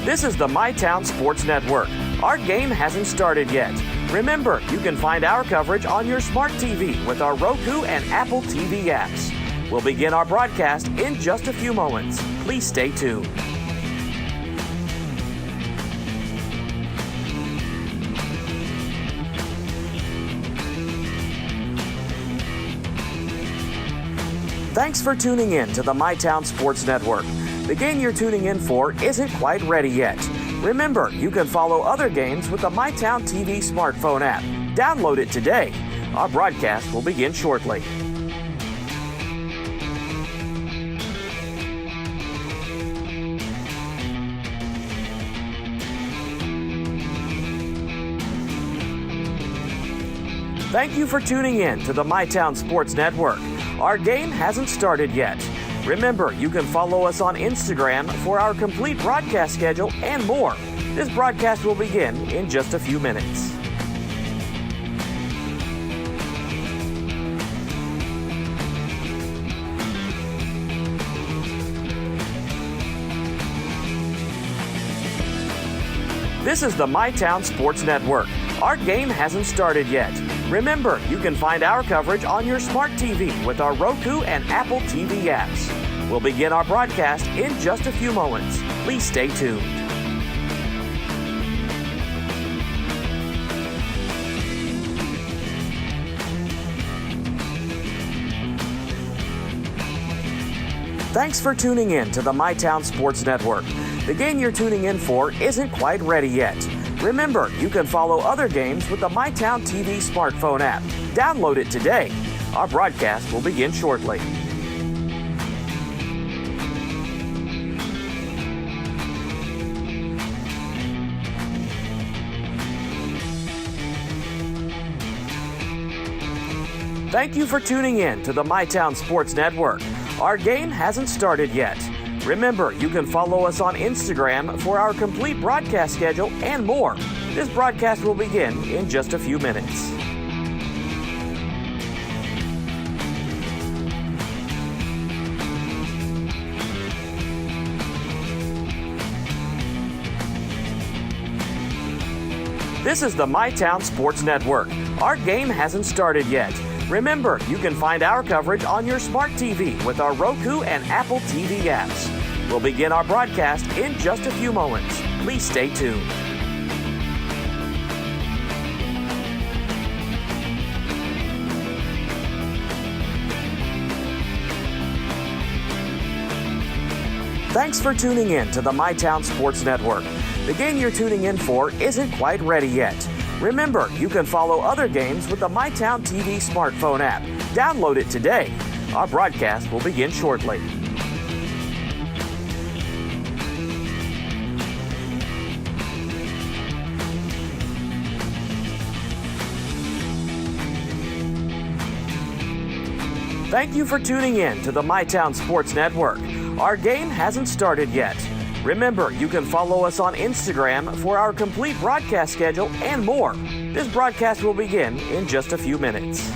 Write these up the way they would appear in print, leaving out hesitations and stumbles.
This is the MyTown Sports Network. Our game hasn't started yet. Remember, you can find our coverage on your smart TV with our Roku and Apple TV apps. We'll begin our broadcast in just a few moments. Please stay tuned. Thanks for tuning in to the MyTown Sports Network. The game you're tuning in for isn't quite ready yet. Remember, you can follow other games with the MyTown TV smartphone app. Download it today. Our broadcast will begin shortly. Thank you for tuning in to the MyTown Sports Network. Our game hasn't started yet. Remember, you can follow us on Instagram for our complete broadcast schedule and more. This broadcast will begin in just a few minutes. This is the MyTown Sports Network. Our game hasn't started yet. Remember, you can find our coverage on your smart TV with our Roku and Apple TV apps. We'll begin our broadcast in just a few moments. Please stay tuned. Thanks for tuning in to the MyTown Sports Network. The game you're tuning in for isn't quite ready yet. Remember, you can follow other games with the MyTown TV smartphone app. Download it today. Our broadcast will begin shortly. Thank you for tuning in to the MyTown Sports Network. Our game hasn't started yet. Remember, you can follow us on Instagram for our complete broadcast schedule and more. This broadcast will begin in just a few minutes. This is the MyTown Sports Network. Our game hasn't started yet. Remember, you can find our coverage on your smart TV with our Roku and Apple TV apps. We'll begin our broadcast in just a few moments. Please stay tuned. Thanks for tuning in to the MyTown Sports Network. The game you're tuning in for isn't quite ready yet. Remember, you can follow other games with the MyTown TV smartphone app. Download it today. Our broadcast will begin shortly. Thank you for tuning in to the MyTown Sports Network. Our game hasn't started yet. Remember, you can follow us on Instagram for our complete broadcast schedule and more. This broadcast will begin in just a few minutes.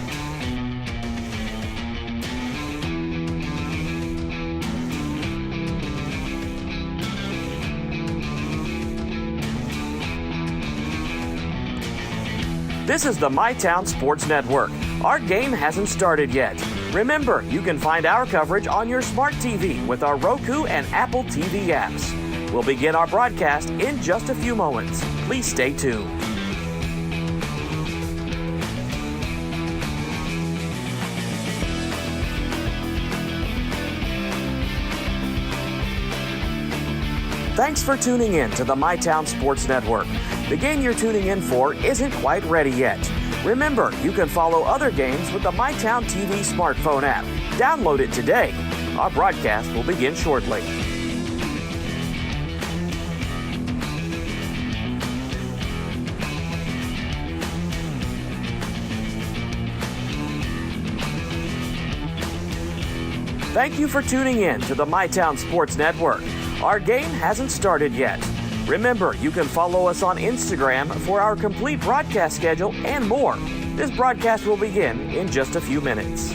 This is the MyTown Sports Network. Our game hasn't started yet. Remember, you can find our coverage on your smart TV with our Roku and Apple TV apps. We'll begin our broadcast in just a few moments. Please stay tuned. Thanks for tuning in to the MyTown Sports Network. The game you're tuning in for isn't quite ready yet. Remember, you can follow other games with the MyTown TV smartphone app. Download it today. Our broadcast will begin shortly. Thank you for tuning in to the MyTown Sports Network. Our game hasn't started yet. Remember, you can follow us on Instagram for our complete broadcast schedule and more. This broadcast will begin in just a few minutes.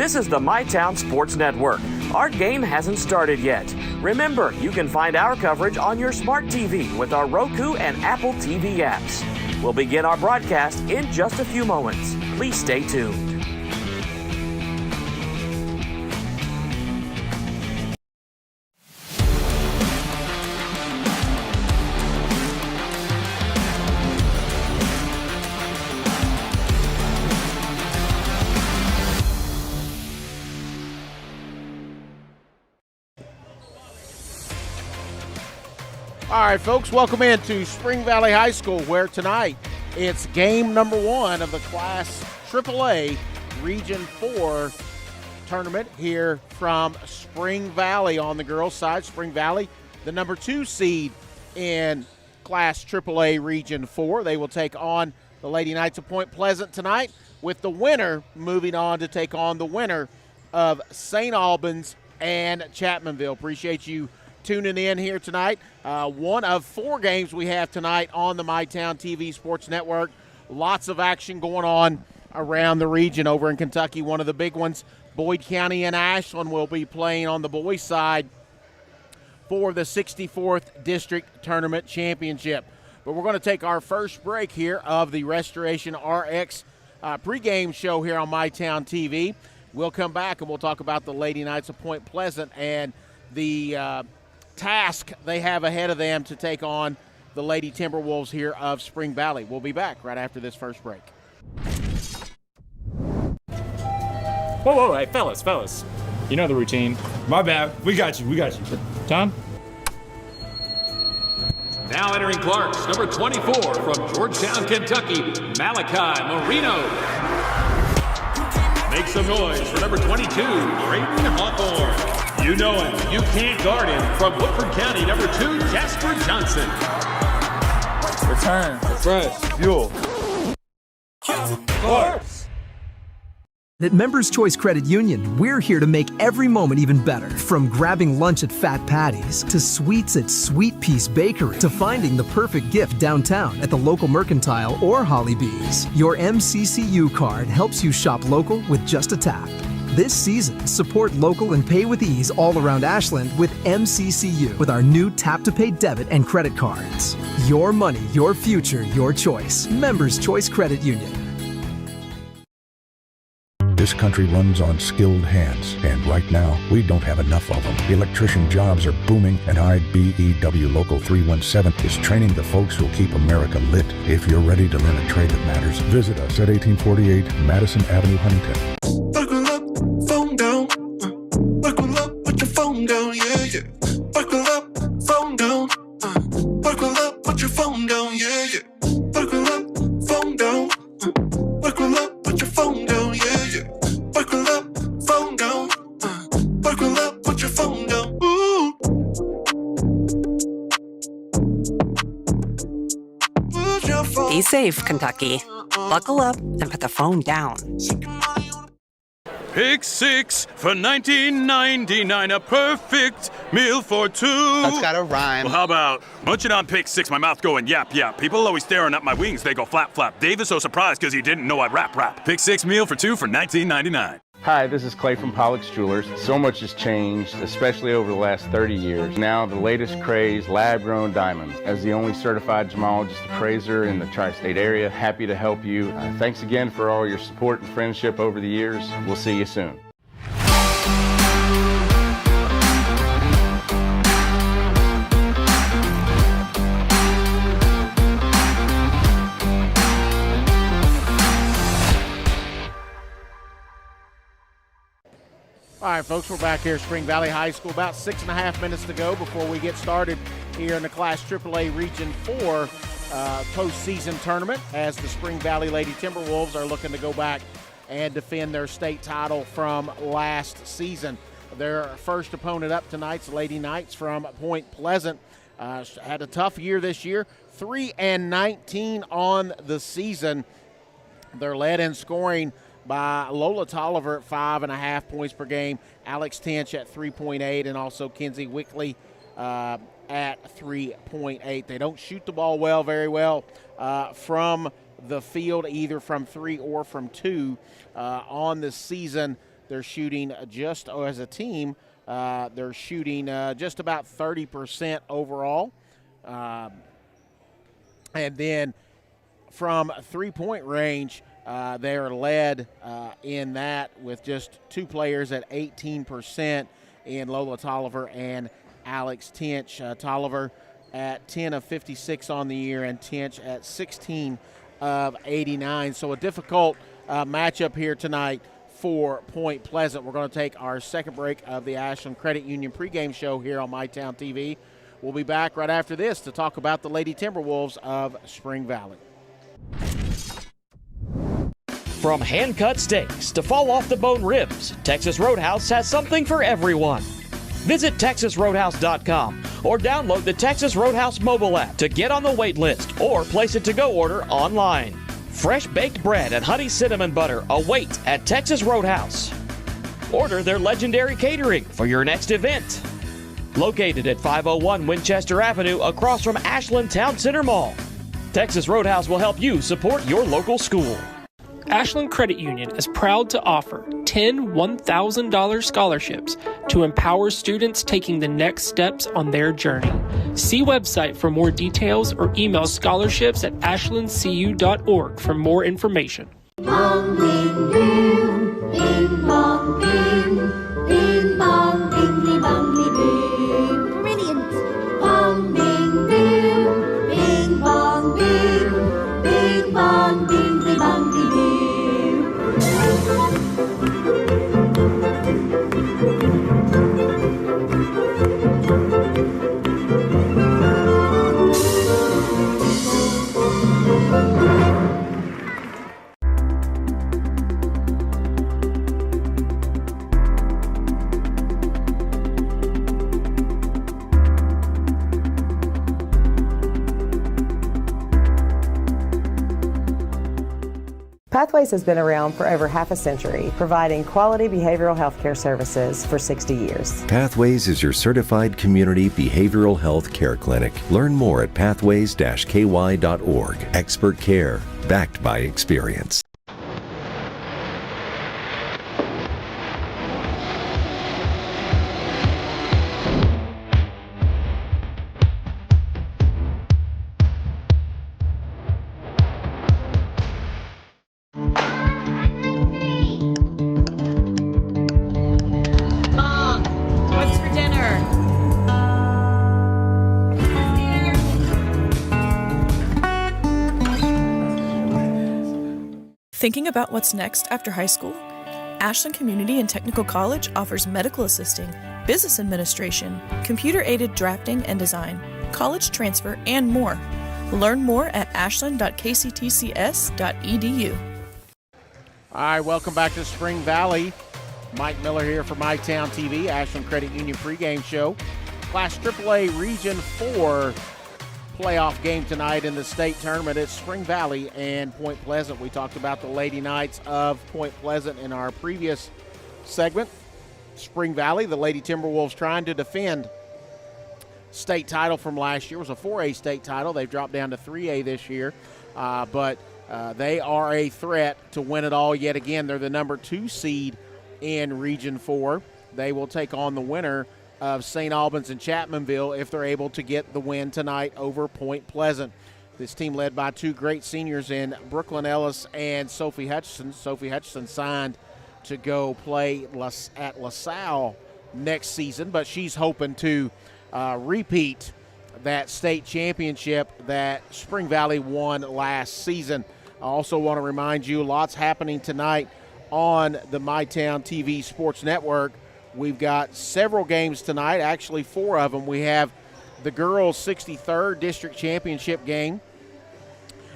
This is the MyTown Sports Network. Our game hasn't started yet. Remember, you can find our coverage on your smart TV with our Roku and Apple TV apps. We'll begin our broadcast in just a few moments. Please stay tuned. All right, folks, welcome into Spring Valley High School, where tonight it's game number 1 of the Class AAA Region 4 tournament here from Spring Valley on the girls' side. Spring Valley, the number 2 seed in Class AAA Region 4. They will take on the Lady Knights of Point Pleasant tonight, with the winner moving on to take on the winner of St. Albans and Chapmanville. Appreciate you tuning in here tonight. One of 4 games we have tonight on the MyTown TV Sports Network. Lots of action going on around the region over in Kentucky. One of the big ones, Boyd County and Ashland will be playing on the boys' side for the 64th District Tournament Championship. But we're going to take our first break here of the Restoration RX pregame show here on MyTown TV. We'll come back and we'll talk about the Lady Knights of Point Pleasant and the task they have ahead of them to take on the Lady Timberwolves here of Spring Valley. We'll be back right after this first break. Whoa, hey, fellas. You know the routine. My bad. We got you. Tom? Now entering Clarks, number 24 from Georgetown, Kentucky, Malachi Marino. Make some noise for number 22, Brayden Hawthorne. You know him. You can't guard him. From Woodford County, number 2, Jasper Johnson. Return. Fresh. Fuel. Clarks. At Members Choice Credit Union, we're here to make every moment even better. From grabbing lunch at Fat Patty's, to sweets at Sweet Peace Bakery, to finding the perfect gift downtown at the local Mercantile or Holly Bees. Your MCCU card helps you shop local with just a tap. This season, support local and pay with ease all around Ashland with MCCU with our new tap-to-pay debit and credit cards. Your money, your future, your choice. Members Choice Credit Union. This country runs on skilled hands, and right now, we don't have enough of them. Electrician jobs are booming, and IBEW Local 317 is training the folks who'll keep America lit. If you're ready to learn a trade that matters, visit us at 1848 Madison Avenue, Huntington. Buckle up, phone down. Buckle up, put your phone down, yeah. Buckle up, phone down. Buckle up, put your phone down, yeah. Buckle up, phone down. Buckle up, put your phone down, yeah. Buckle up, phone down. Buckle up, put your phone down. Ooh. Put your phone. Be safe, Kentucky. Buckle up and put the phone down. Pick 6 for $19.99, a perfect meal for 2. That's gotta rhyme. Well, how about munching on Pick 6, my mouth going yap, yap. People always staring at my wings, they go flap, flap. Dave is so surprised because he didn't know I'd rap. Pick 6 meal for 2 for $19.99. Hi, this is Clay from Pollock's Jewelers. So much has changed, especially over the last 30 years. Now, the latest craze, lab-grown diamonds. As the only certified gemologist appraiser in the tri-state area, happy to help you. Thanks again for all your support and friendship over the years. We'll see you soon. All right, folks, we're back here at Spring Valley High School. About 6.5 minutes to go before we get started here in the Class AAA Region 4 postseason tournament, as the Spring Valley Lady Timberwolves are looking to go back and defend their state title from last season. Their first opponent up tonight's Lady Knights from Point Pleasant. Had a tough year this year, 3-19 on the season. They're led in scoring by Lola Tolliver at 5.5 points per game, Alex Tench at 3.8, and also Kenzie Wickley at 3.8. They don't shoot the ball very well from the field, either from 3 or from 2 on the season. they're shooting as a team, they're shooting just about 30% overall. And then from three-point range, they are led in that with just two players at 18% in Lola Tolliver and Alex Tinch. Tolliver at 10 of 56 on the year and Tinch at 16 of 89. So a difficult matchup here tonight for Point Pleasant. We're going to take our second break of the Ashland Credit Union pregame show here on MyTown TV. We'll be back right after this to talk about the Lady Timberwolves of Spring Valley. From hand-cut steaks to fall-off-the-bone ribs, Texas Roadhouse has something for everyone. Visit TexasRoadhouse.com or download the Texas Roadhouse mobile app to get on the wait list or place a to-go order online. Fresh baked bread and honey cinnamon butter await at Texas Roadhouse. Order their legendary catering for your next event. Located at 501 Winchester Avenue across from Ashland Town Center Mall. Texas Roadhouse will help you support your local school. Ashland Credit Union is proud to offer 10 $1,000 scholarships to empower students taking the next steps on their journey. See website for more details or email scholarships@ashlandcu.org for more information. Bong, bing, boom, bing, bong, boom, bing, bong, bingly, bongly, boom. Brilliant! Bong, bing, boom, bing, bong, boom, bing, bong, bingly, bongly, boom. Pathways has been around for over half a century, providing quality behavioral health care services for 60 years. Pathways is your certified community behavioral health care clinic. Learn more at pathways-ky.org. Expert care, backed by experience. Thinking about what's next after high school? Ashland Community and Technical College offers medical assisting, business administration, computer-aided drafting and design, college transfer, and more. Learn more at ashland.kctcs.edu. All right, welcome back to Spring Valley. Mike Miller here for MyTown TV, Ashland Credit Union pregame show. Class AAA Region 4 playoff game tonight in the state tournament. It's Spring Valley and Point Pleasant. We talked about the Lady Knights of Point Pleasant in our previous segment. Spring Valley, the Lady Timberwolves trying to defend state title from last year. It was a 4A state title. They've dropped down to 3A this year, but they are a threat to win it all yet again. They're the number 2 seed in Region 4. They will take on the winner of St. Albans and Chapmanville if they're able to get the win tonight over Point Pleasant. This team led by 2 great seniors in Brooklyn Ellis and Sophie Hutchison. Sophie Hutchison signed to go play at LaSalle next season, but she's hoping to repeat that state championship that Spring Valley won last season. I also want to remind you, lots happening tonight on the MyTown TV Sports Network. We've got several games tonight, actually 4 of them. We have the girls' 63rd district championship game,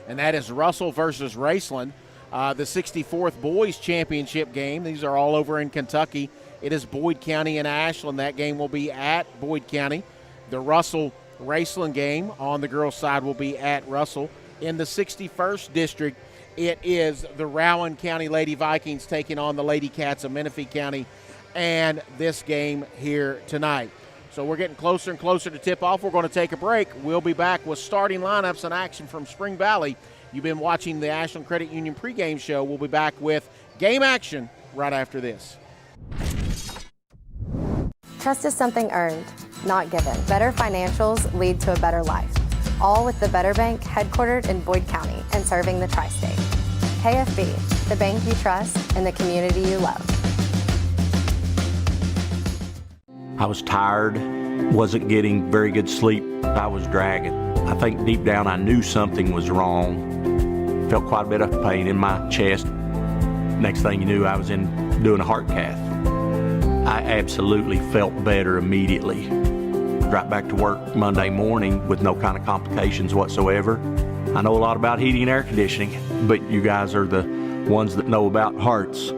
and that is Russell versus Raceland. The 64th boys championship game, these are all over in Kentucky. It is Boyd County and Ashland. That game will be at Boyd County. The Russell-Raceland game on the girls' side will be at Russell. In the 61st district, it is the Rowan County Lady Vikings taking on the Lady Cats of Menifee County, and this game here tonight. So we're getting closer and closer to tip-off. We're going to take a break. We'll be back with starting lineups and action from Spring Valley. You've been watching the Ashland Credit Union pregame show. We'll be back with game action right after this. Trust is something earned, not given. Better financials lead to a better life. All with the Better Bank, headquartered in Boyd County and serving the tri-state. KFB, the bank you trust and the community you love. I was tired, wasn't getting very good sleep. I was dragging. I think deep down I knew something was wrong. Felt quite a bit of pain in my chest. Next thing you knew, I was doing a heart cath. I absolutely felt better immediately. Right back to work Monday morning with no kind of complications whatsoever. I know a lot about heating and air conditioning, but you guys are the ones that know about hearts.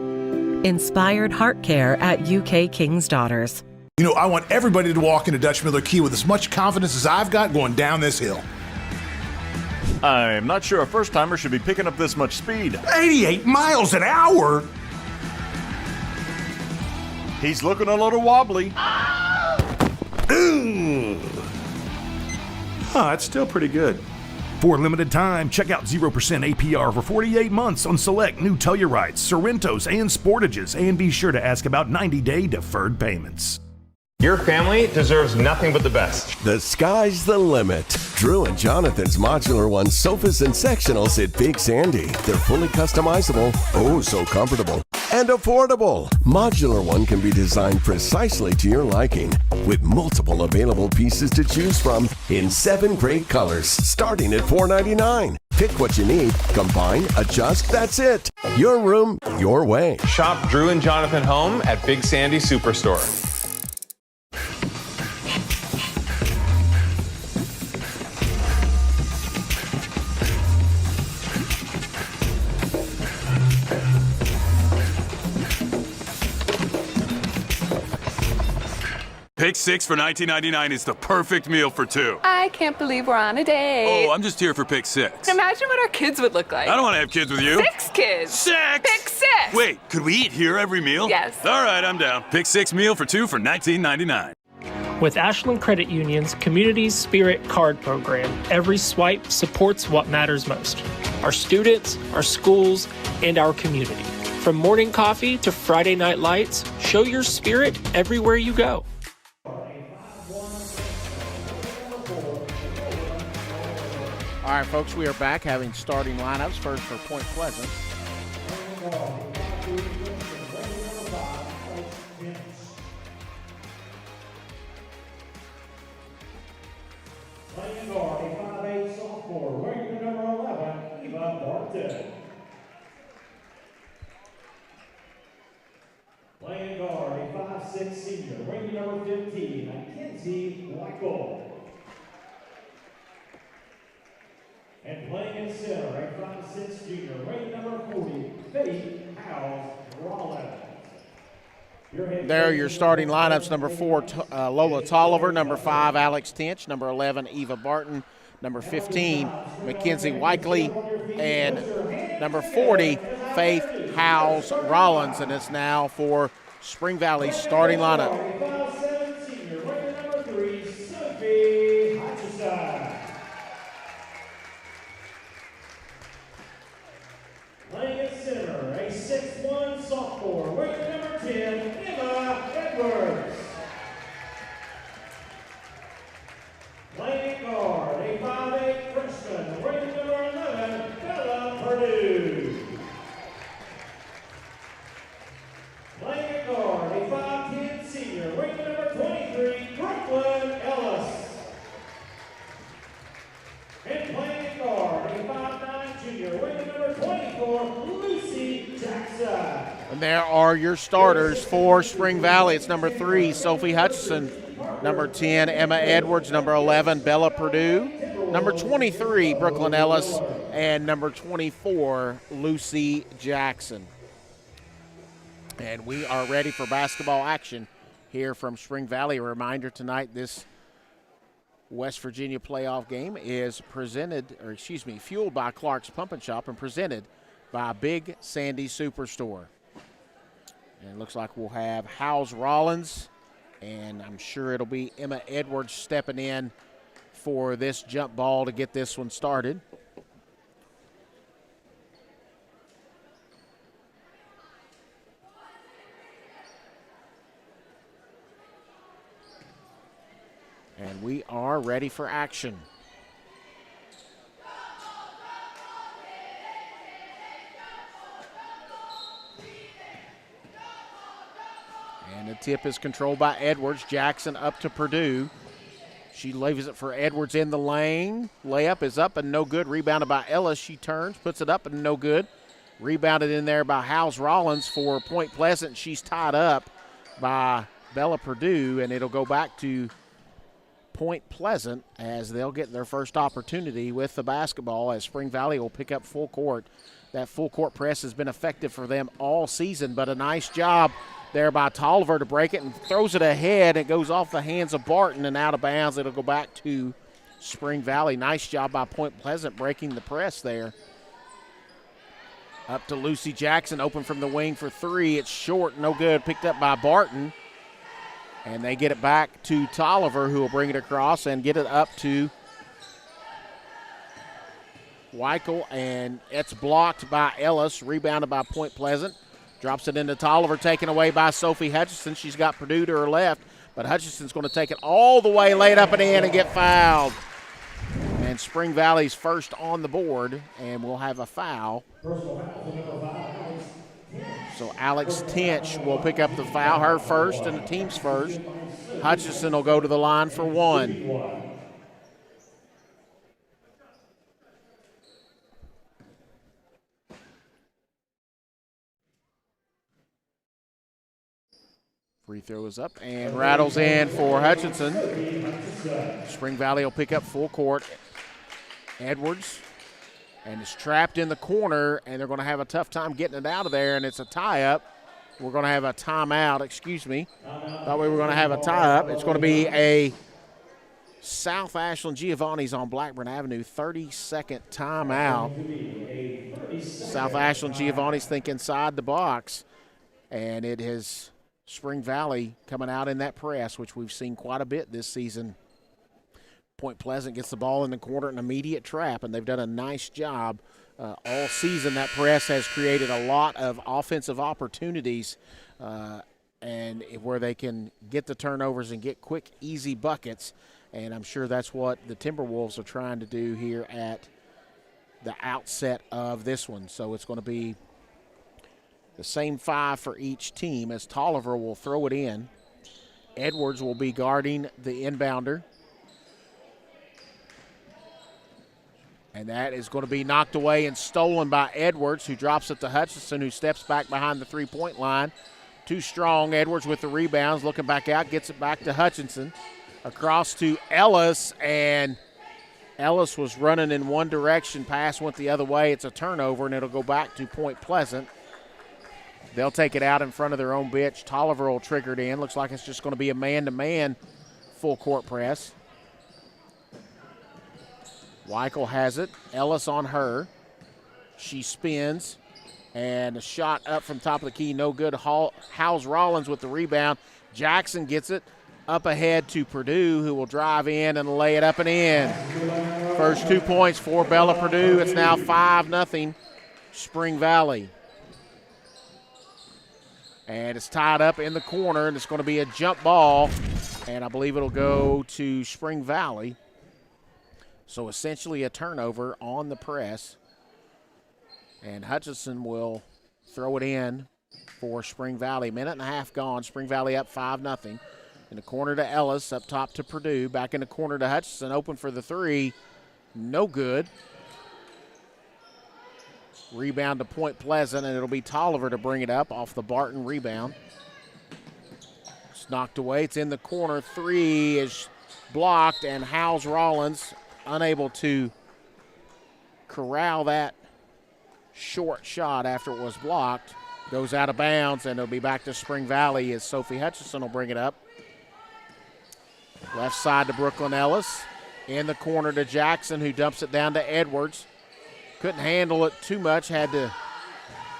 Inspired Heart Care at UK King's Daughters. You know, I want everybody to walk into Dutch Miller Key with as much confidence as I've got going down this hill. I'm not sure a first-timer should be picking up this much speed. 88 miles an hour? He's looking a little wobbly. Ooh. That's still pretty good. For a limited time, check out 0% APR for 48 months on select new Tellurites, Sorrentos, and Sportages, and be sure to ask about 90-day deferred payments. Your family deserves nothing but the best. The sky's the limit. Drew and Jonathan's Modular One sofas and sectionals at Big Sandy. They're fully customizable, oh so comfortable, and affordable. Modular One can be designed precisely to your liking, with multiple available pieces to choose from in 7 great colors, starting at $4.99. Pick what you need, combine, adjust, that's it. Your room, your way. Shop Drew and Jonathan Home at Big Sandy Superstore. Pick 6 for $19.99 is the perfect meal for 2. I can't believe we're on a date. Oh, I'm just here for Pick 6. Imagine what our kids would look like. I don't want to have kids with you. 6 kids. 6! Pick 6! Wait, could we eat here every meal? Yes. All right, I'm down. Pick 6 meal for 2 for $19.99. With Ashland Credit Union's Community Spirit Card Program, every swipe supports what matters most: our students, our schools, and our community. From morning coffee to Friday night lights, show your spirit everywhere you go. All right, folks, we are back having starting lineups. First for Point Pleasant. Playing guard, a 5'8" sophomore, wearing the number 11, Eva Barton. Playing guard, a 5'6" senior, wearing the number 15, Mackenzie Michael. And playing in center, a 5'6" junior, wearing number 40, Faith House Rollins. There are your starting lineups. Number 4, Lola Tolliver. Number 5, Alex Tinch. Number 11, Eva Barton. Number 15, Mackenzie Weikley. And number 40, Faith Howes Rollins. And it's now for Spring Valley's starting lineup. 5'7" senior, wearing number 3, Sophie Hutchison. Playing at center, a 6'1" sophomore, wearing number 10, Emma Edwards. Playing guard, a 5'8" freshman, wearing number 11, Bella Purdue. Playing guard, a 5'10" senior, wearing number 23, Brooklyn Ellis. And playing guard, a 5'9" junior, wearing number 24, Lucy Jackson. And there are your starters for Spring Valley. It's number 3, Sophie Hutchison. Number 10, Emma Edwards. Number 11, Bella Purdue. Number 23, Brooklyn Ellis. And number 24, Lucy Jackson. And we are ready for basketball action here from Spring Valley. A reminder tonight, this West Virginia playoff game is fueled by Clark's Pump and Shop and presented by Big Sandy Superstore. And it looks like we'll have Howes Rollins, and I'm sure it'll be Emma Edwards stepping in for this jump ball to get this one started. And we are ready for action. And the tip is controlled by Edwards. Jackson up to Purdue. She leaves it for Edwards in the lane. Layup is up and no good. Rebounded by Ellis. She turns, puts it up and no good. Rebounded in there by Howes Rollins for Point Pleasant. She's tied up by Bella Purdue, and it'll go back to Point Pleasant as they'll get their first opportunity with the basketball as Spring Valley will pick up full court. That full court press has been effective for them all season, but a nice job there by Tolliver to break it and throws it ahead. It goes off the hands of Barton and out of bounds. It'll go back to Spring Valley. Nice job by Point Pleasant breaking the press there. Up to Lucy Jackson, open from the wing for three. It's short, no good. Picked up by Barton. And they get it back to Tolliver, who will bring it across and get it up to Weichel. And it's blocked by Ellis, rebounded by Point Pleasant. Drops it into Tolliver, taken away by Sophie Hutchinson. She's got Purdue to her left, but Hutchinson's going to take it all the way, lay it up and in, and get fouled. And Spring Valley's first on the board, and we'll have a foul. So Alex Tinch will pick up the foul, her first and the team's first. Hutchinson will go to the line for one. Free throw is up and rattles in for Hutchinson. Spring Valley will pick up full court. Edwards, and it's trapped in the corner, and they're going to have a tough time getting it out of there, and it's a tie-up. We're going to have a timeout, excuse me. Thought we were going to have a tie-up. It's going to be a South Ashland Giovanni's on Blackburn Avenue, 30-second timeout. South Ashland Giovanni's think inside the box, and it is Spring Valley coming out in that press, which we've seen quite a bit this season. Point Pleasant gets the ball in the corner, an immediate trap, and they've done a nice job all season. That press has created a lot of offensive opportunities and where they can get the turnovers and get quick, easy buckets, and I'm sure that's what the Timberwolves are trying to do here at the outset of this one. So it's going to be the same five for each team as Tolliver will throw it in. Edwards will be guarding the inbounder. And that is going to be knocked away and stolen by Edwards, who drops it to Hutchinson, who steps back behind the three-point line. Too strong. Edwards with the rebounds, looking back out, gets it back to Hutchinson. Across to Ellis, and Ellis was running in one direction. Pass went the other way. It's a turnover, and it'll go back to Point Pleasant. They'll take it out in front of their own bench. Tolliver will trigger it in. Looks like it's just going to be a man-to-man full court press. Weichel has it. Ellis on her. She spins. And a shot up from top of the key. No good. Howes Rollins with the rebound. Jackson gets it up ahead to Purdue, who will drive in and lay it up and in. First 2 points for Bella Purdue. It's now 5-0 Spring Valley. And it's tied up in the corner, and it's going to be a jump ball, and I believe it'll go to Spring Valley. So essentially a turnover on the press, and Hutchinson will throw it in for Spring Valley. Minute and a half gone. Spring Valley up 5-0. In the corner to Ellis, up top to Purdue. Back in the corner to Hutchinson, open for the three. No good. Rebound to Point Pleasant, and it'll be Tolliver to bring it up off the Barton rebound. It's knocked away. It's in the corner. Three is blocked, and Howes Rollins unable to corral that short shot after it was blocked. Goes out of bounds, and it'll be back to Spring Valley as Sophie Hutchinson will bring it up. Left side to Brooklyn Ellis. In the corner to Jackson, who dumps it down to Edwards. Couldn't handle it too much, had to,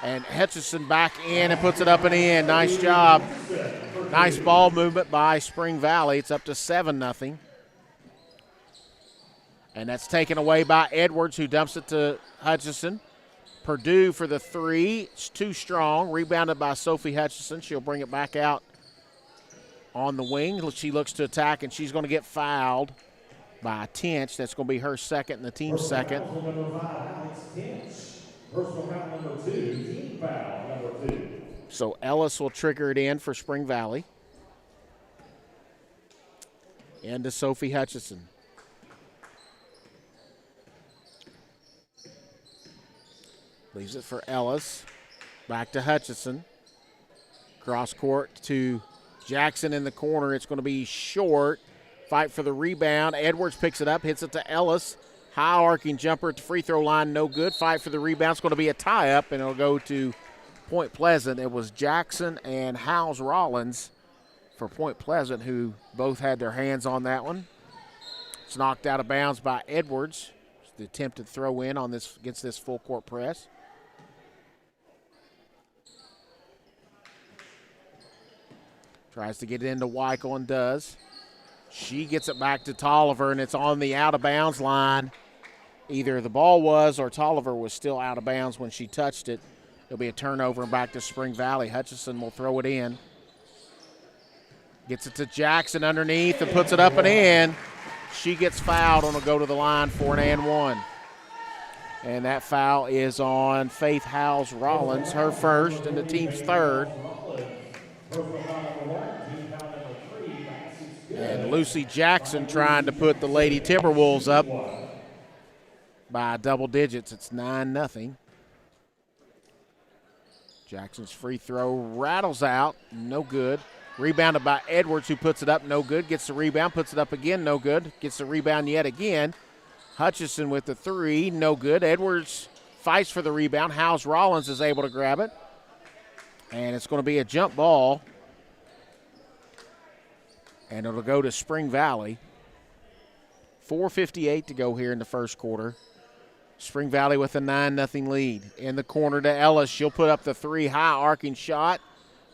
and Hutchinson back in and puts it up and in. Nice job. Nice ball movement by Spring Valley. It's up to 7-0. And that's taken away by Edwards, who dumps it to Hutchinson. Purdue for the three. It's too strong. Rebounded by Sophie Hutchinson. She'll bring it back out on the wing. She looks to attack, and she's going to get fouled by Tinch. That's going to be her second and the team's second. Number 5, Alex Tinch. Personal foul number 2, team foul number 2. So Ellis will trigger it in for Spring Valley. And to Sophie Hutchison. Leaves it for Ellis. Back to Hutchison. Cross court to Jackson in the corner. It's going to be short. Fight for the rebound. Edwards picks it up, hits it to Ellis. High arcing jumper at the free throw line, no good. Fight for the rebound. It's going to be a tie-up, and it'll go to Point Pleasant. It was Jackson and Howes Rollins for Point Pleasant who both had their hands on that one. It's knocked out of bounds by Edwards. It's the attempted throw in on this against this full court press. Tries to get it into Weichel and does. She gets it back to Tolliver, and it's on the out-of-bounds line. Either the ball was or Tolliver was still out of bounds when she touched it. It'll be a turnover and back to Spring Valley. Hutchison will throw it in. Gets it to Jackson underneath and puts it up and in. She gets fouled and will go to the line for an and one. And that foul is on Faith Howes Rollins, her first and the team's third. And Lucy Jackson trying to put the Lady Timberwolves up by double digits. It's 9-0. Jackson's free throw rattles out, no good. Rebounded by Edwards, who puts it up, no good. Gets the rebound, puts it up again, no good. Gets the rebound yet again. Hutchison with the three, no good. Edwards fights for the rebound. Howes Rollins is able to grab it. And it's going to be a jump ball. And it'll go to Spring Valley. 4:58 to go here in the first quarter. Spring Valley with a 9-0 lead. In the corner to Ellis. She'll put up the three, high arcing shot.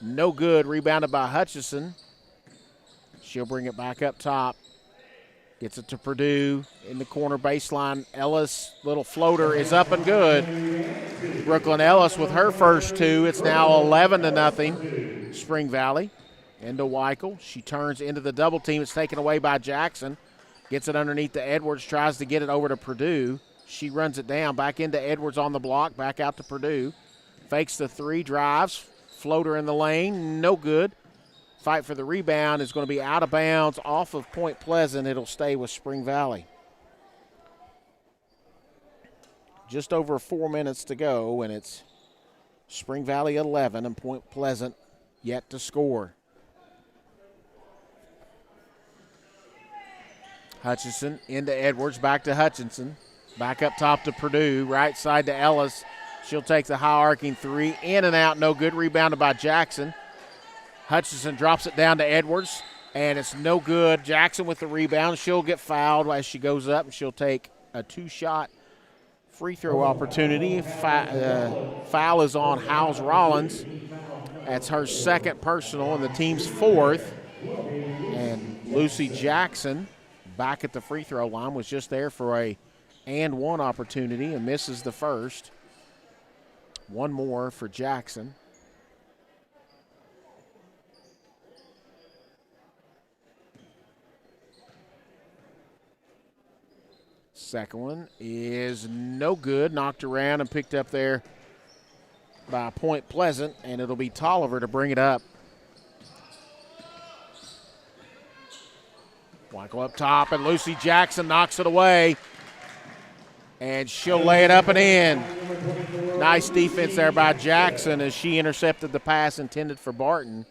No good. Rebounded by Hutchison. She'll bring it back up top. Gets it to Purdue in the corner baseline. Ellis, little floater, is up and good. Brooklyn Ellis with her first two. It's now 11-0. Spring Valley. Into Weichel. She turns into the double team. It's taken away by Jackson. Gets it underneath to Edwards. Tries to get it over to Purdue. She runs it down. Back into Edwards on the block. Back out to Purdue. Fakes the three. Drives. Floater in the lane. No good. Fight for the rebound is going to be out of bounds off of Point Pleasant. It'll stay with Spring Valley. Just over 4 minutes to go, and it's Spring Valley 11 and Point Pleasant yet to score. Hutchison into Edwards, back to Hutchinson. Back up top to Purdue, right side to Ellis. She'll take the high arcing three, in and out, no good. Rebounded by Jackson. Hutchinson drops it down to Edwards, and it's no good. Jackson with the rebound. She'll get fouled as she goes up, and she'll take a two-shot free throw opportunity. Foul is on Howes Rollins. That's her second personal and the team's fourth. And Lucy Jackson, back at the free throw line, was just there for a and one opportunity and misses the first. One more for Jackson. Second one is no good. Knocked around and picked up there by Point Pleasant, and it'll be Tolliver to bring it up. Weichel up top, and Lucy Jackson knocks it away. And she'll lay it up and in. Nice defense there by Jackson as she intercepted the pass intended for Barton.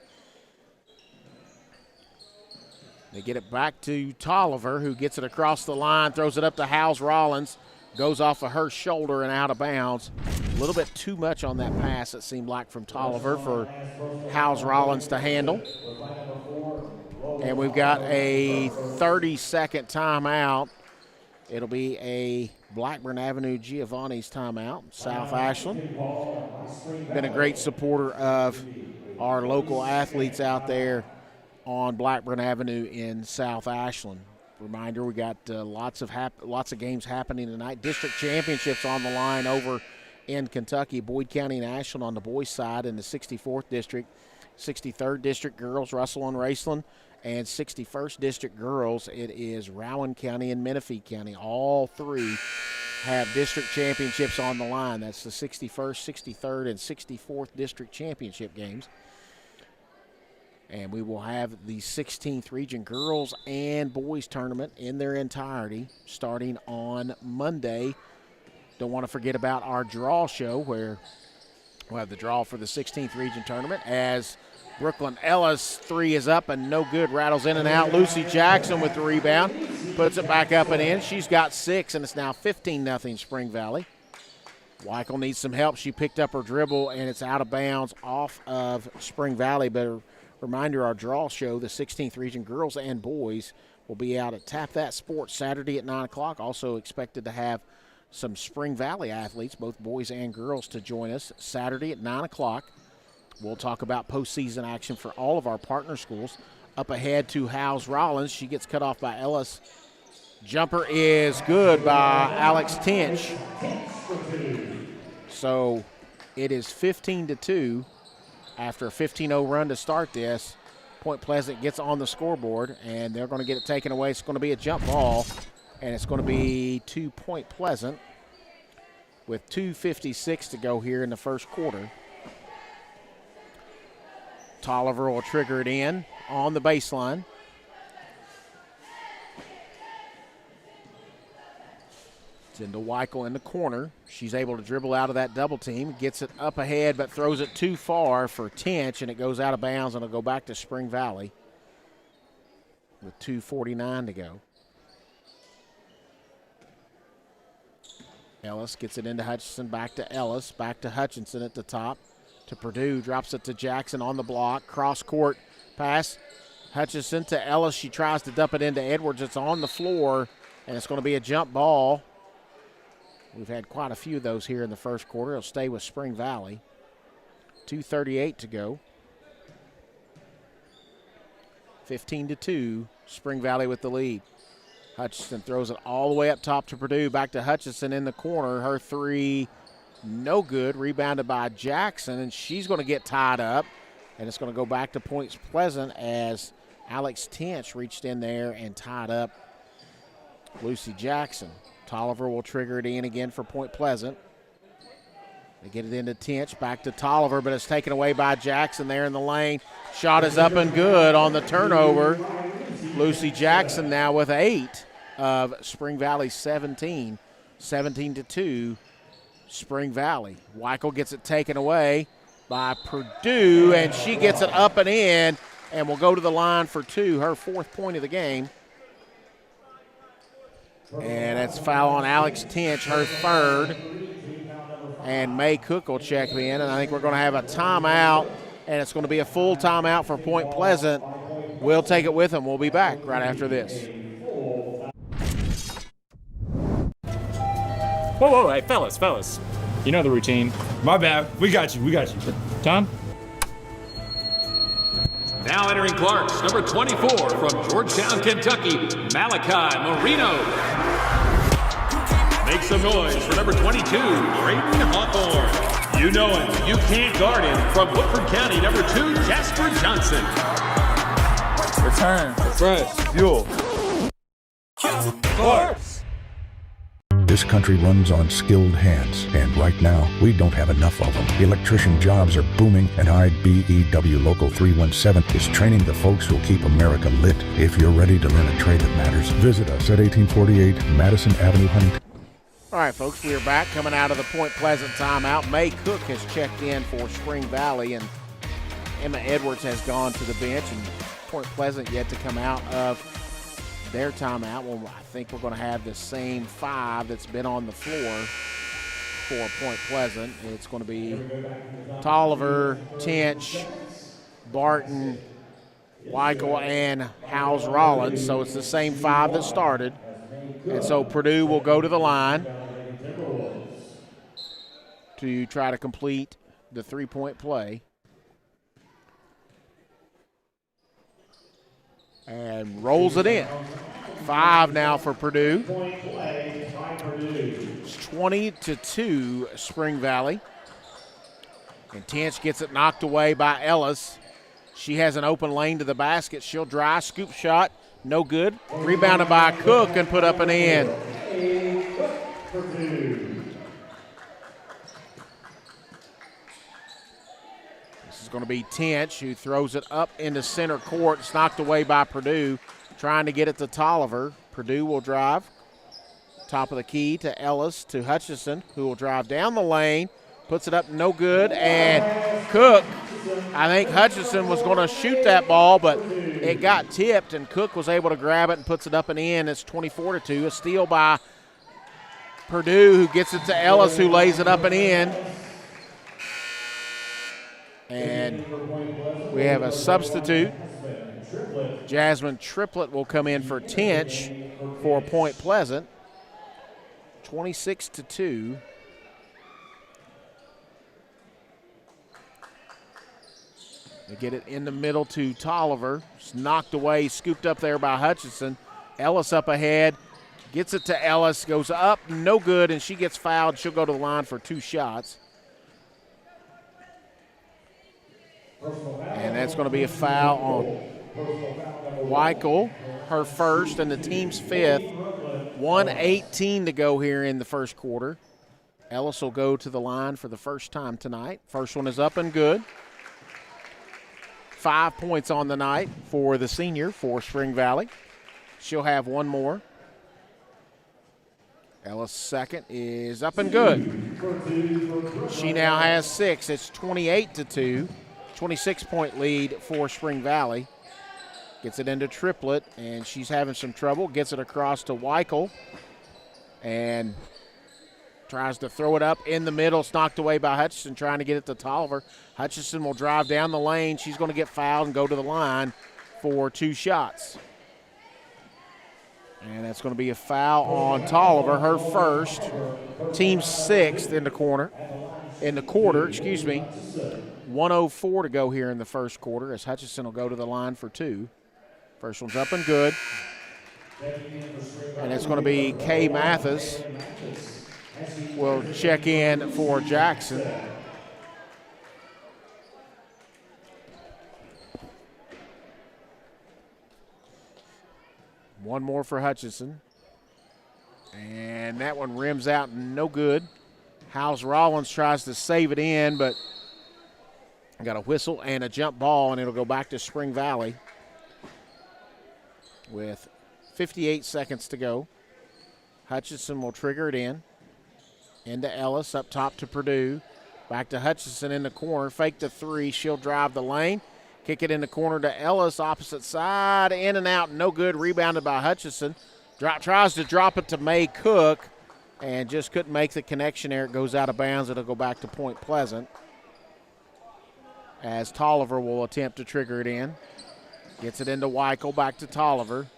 They get it back to Tolliver, who gets it across the line, throws it up to Howes Rollins, goes off of her shoulder and out of bounds. A little bit too much on that pass, it seemed like, from Tolliver for Howes Rollins to handle. And we've got a 30-second timeout. It'll be a Blackburn Avenue Giovanni's timeout. South Ashland. Been a great supporter of our local athletes out there on Blackburn Avenue in South Ashland. Reminder, we got lots of games happening tonight. District championships on the line over in Kentucky. Boyd County and Ashland on the boys' side in the 64th district. 63rd District girls, Russell and Raceland, and 61st District girls, it is Rowan County and Menifee County. All three have district championships on the line. That's the 61st, 63rd, and 64th District championship games. And we will have the 16th Region girls and boys tournament in their entirety starting on Monday. Don't want to forget about our draw show where we'll have the draw for the 16th Region tournament as Brooklyn Ellis 3 is up and no good, rattles in and out. Lucy Jackson with the rebound, puts it back up and in. She's got 6, and it's now 15-0 Spring Valley. Weichel needs some help. She picked up her dribble, and it's out of bounds off of Spring Valley. But a reminder, our draw show, the 16th Region girls and boys, will be out at Tap That Sports Saturday at 9 o'clock. Also expected to have some Spring Valley athletes, both boys and girls, to join us Saturday at 9 o'clock. We'll talk about postseason action for all of our partner schools. Up ahead to Howes Rollins. She gets cut off by Ellis. Jumper is good by Alex Tinch. So it is 15-2 after a 15-0 run to start this. Point Pleasant gets on the scoreboard, and they're going to get it taken away. It's going to be a jump ball, and it's going to be to Point Pleasant with 2:56 to go here in the first quarter. Tolliver will trigger it in on the baseline. It's into Weichel in the corner. She's able to dribble out of that double team, gets it up ahead but throws it too far for Tinch, and it goes out of bounds, and it'll go back to Spring Valley with 2:49 to go. Ellis gets it into Hutchinson, back to Ellis, back to Hutchinson at the top. To Purdue, drops it to Jackson on the block. Cross-court pass. Hutchinson to Ellis. She tries to dump it into Edwards. It's on the floor, and it's going to be a jump ball. We've had quite a few of those here in the first quarter. It'll stay with Spring Valley. 2:38 to go. 15-2, Spring Valley with the lead. Hutchinson throws it all the way up top to Purdue. Back to Hutchinson in the corner. Her three, no good. Rebounded by Jackson, and she's going to get tied up. And it's going to go back to Point Pleasant as Alex Tinch reached in there and tied up Lucy Jackson. Tolliver will trigger it in again for Point Pleasant. They get it into Tinch, back to Tolliver, but it's taken away by Jackson there in the lane. Shot is up and good on the turnover. Lucy Jackson now with 8 of Spring Valley's 17. 17-2, Spring Valley. Weichel gets it taken away by Purdue, and she gets it up and in and will go to the line for 2, her 4th point of the game. And that's a foul on Alex Tinch, her 3rd. And May Cook will check in, and I think we're going to have a timeout, and it's going to be a full timeout for Point Pleasant. We'll take it with them. We'll be back right after this. Whoa, hey, fellas. You know the routine. My bad. We got you. Tom? Now entering Clarks, number 24 from Georgetown, Kentucky, Malachi Marino. Make some noise for number 22, Drayton Hawthorne. You know him, you can't guard him. From Woodford County, number 2, Jasper Johnson. Return, refresh, fuel. Clarks. This country runs on skilled hands, and right now, we don't have enough of them. Electrician jobs are booming, and IBEW Local 317 is training the folks who'll keep America lit. If you're ready to learn a trade that matters, visit us at 1848 Madison Avenue, Huntington. All right, folks, we are back coming out of the Point Pleasant timeout. May Cook has checked in for Spring Valley, and Emma Edwards has gone to the bench, and Point Pleasant yet to come out of their timeout. Well, I think we're going to have the same 5 that's been on the floor for Point Pleasant. It's going to be Tolliver, Tinch, Barton, Weichel, and Howes Rollins. So it's the same 5 that started. And so Purdue will go to the line to try to complete the 3-point play. And rolls it in. 5 now for Purdue. It's 20-2 Spring Valley. And Tinch gets it knocked away by Ellis. She has an open lane to the basket. She'll drive, scoop shot, no good. Rebounded by Cook and put up and in. This is going to be Tench, who throws it up into center court. It's knocked away by Purdue, trying to get it to Tolliver. Purdue will drive. Top of the key to Ellis, to Hutchison, who will drive down the lane. Puts it up, no good, and Cook, I think Hutchison was going to shoot that ball, but it got tipped, and Cook was able to grab it and puts it up and in. It's 24-2, a steal by Purdue, who gets it to Ellis, who lays it up and in. And we have a substitute. Jasmine Triplett will come in for Tench for Point Pleasant. 26-2. They get it in the middle to Tolliver. It's knocked away, scooped up there by Hutchison. Ellis up ahead, gets it to Ellis, goes up, no good, and she gets fouled. She'll go to the line for 2 shots. And that's going to be a foul on Weichel, her first, and the team's 5th. 1:18 to go here in the first quarter. Ellis will go to the line for the first time tonight. First one is up and good. 5 points on the night for the senior for Spring Valley. She'll have one more. Ellis' second is up and good. She now has 6. It's 28-2. 26-point lead for Spring Valley. Gets it into Triplett, and she's having some trouble. Gets it across to Weichel, and tries to throw it up in the middle. It's knocked away by Hutchison, trying to get it to Tolliver. Hutchison will drive down the lane. She's going to get fouled and go to the line for 2 shots. And that's going to be a foul on Tolliver, her first. Team's 6th in the quarter. 1:04 to go here in the first quarter as Hutchison will go to the line for 2. First one's up and good. And it's going to be Kay Mathis will check in for Jackson. One more for Hutchison. And that one rims out, no good. House Rollins tries to save it in, but got a whistle and a jump ball, and it'll go back to Spring Valley with 58 seconds to go. Hutchison will trigger it in. Into Ellis, up top to Purdue. Back to Hutchison in the corner. Fake the 3. She'll drive the lane. Kick it in the corner to Ellis, opposite side. In and out, no good. Rebounded by Hutchison. Tries to drop it to May Cook, and just couldn't make the connection there. It goes out of bounds. It'll go back to Point Pleasant, as Tolliver will attempt to trigger it in. Gets it into Weichel, back to Tolliver.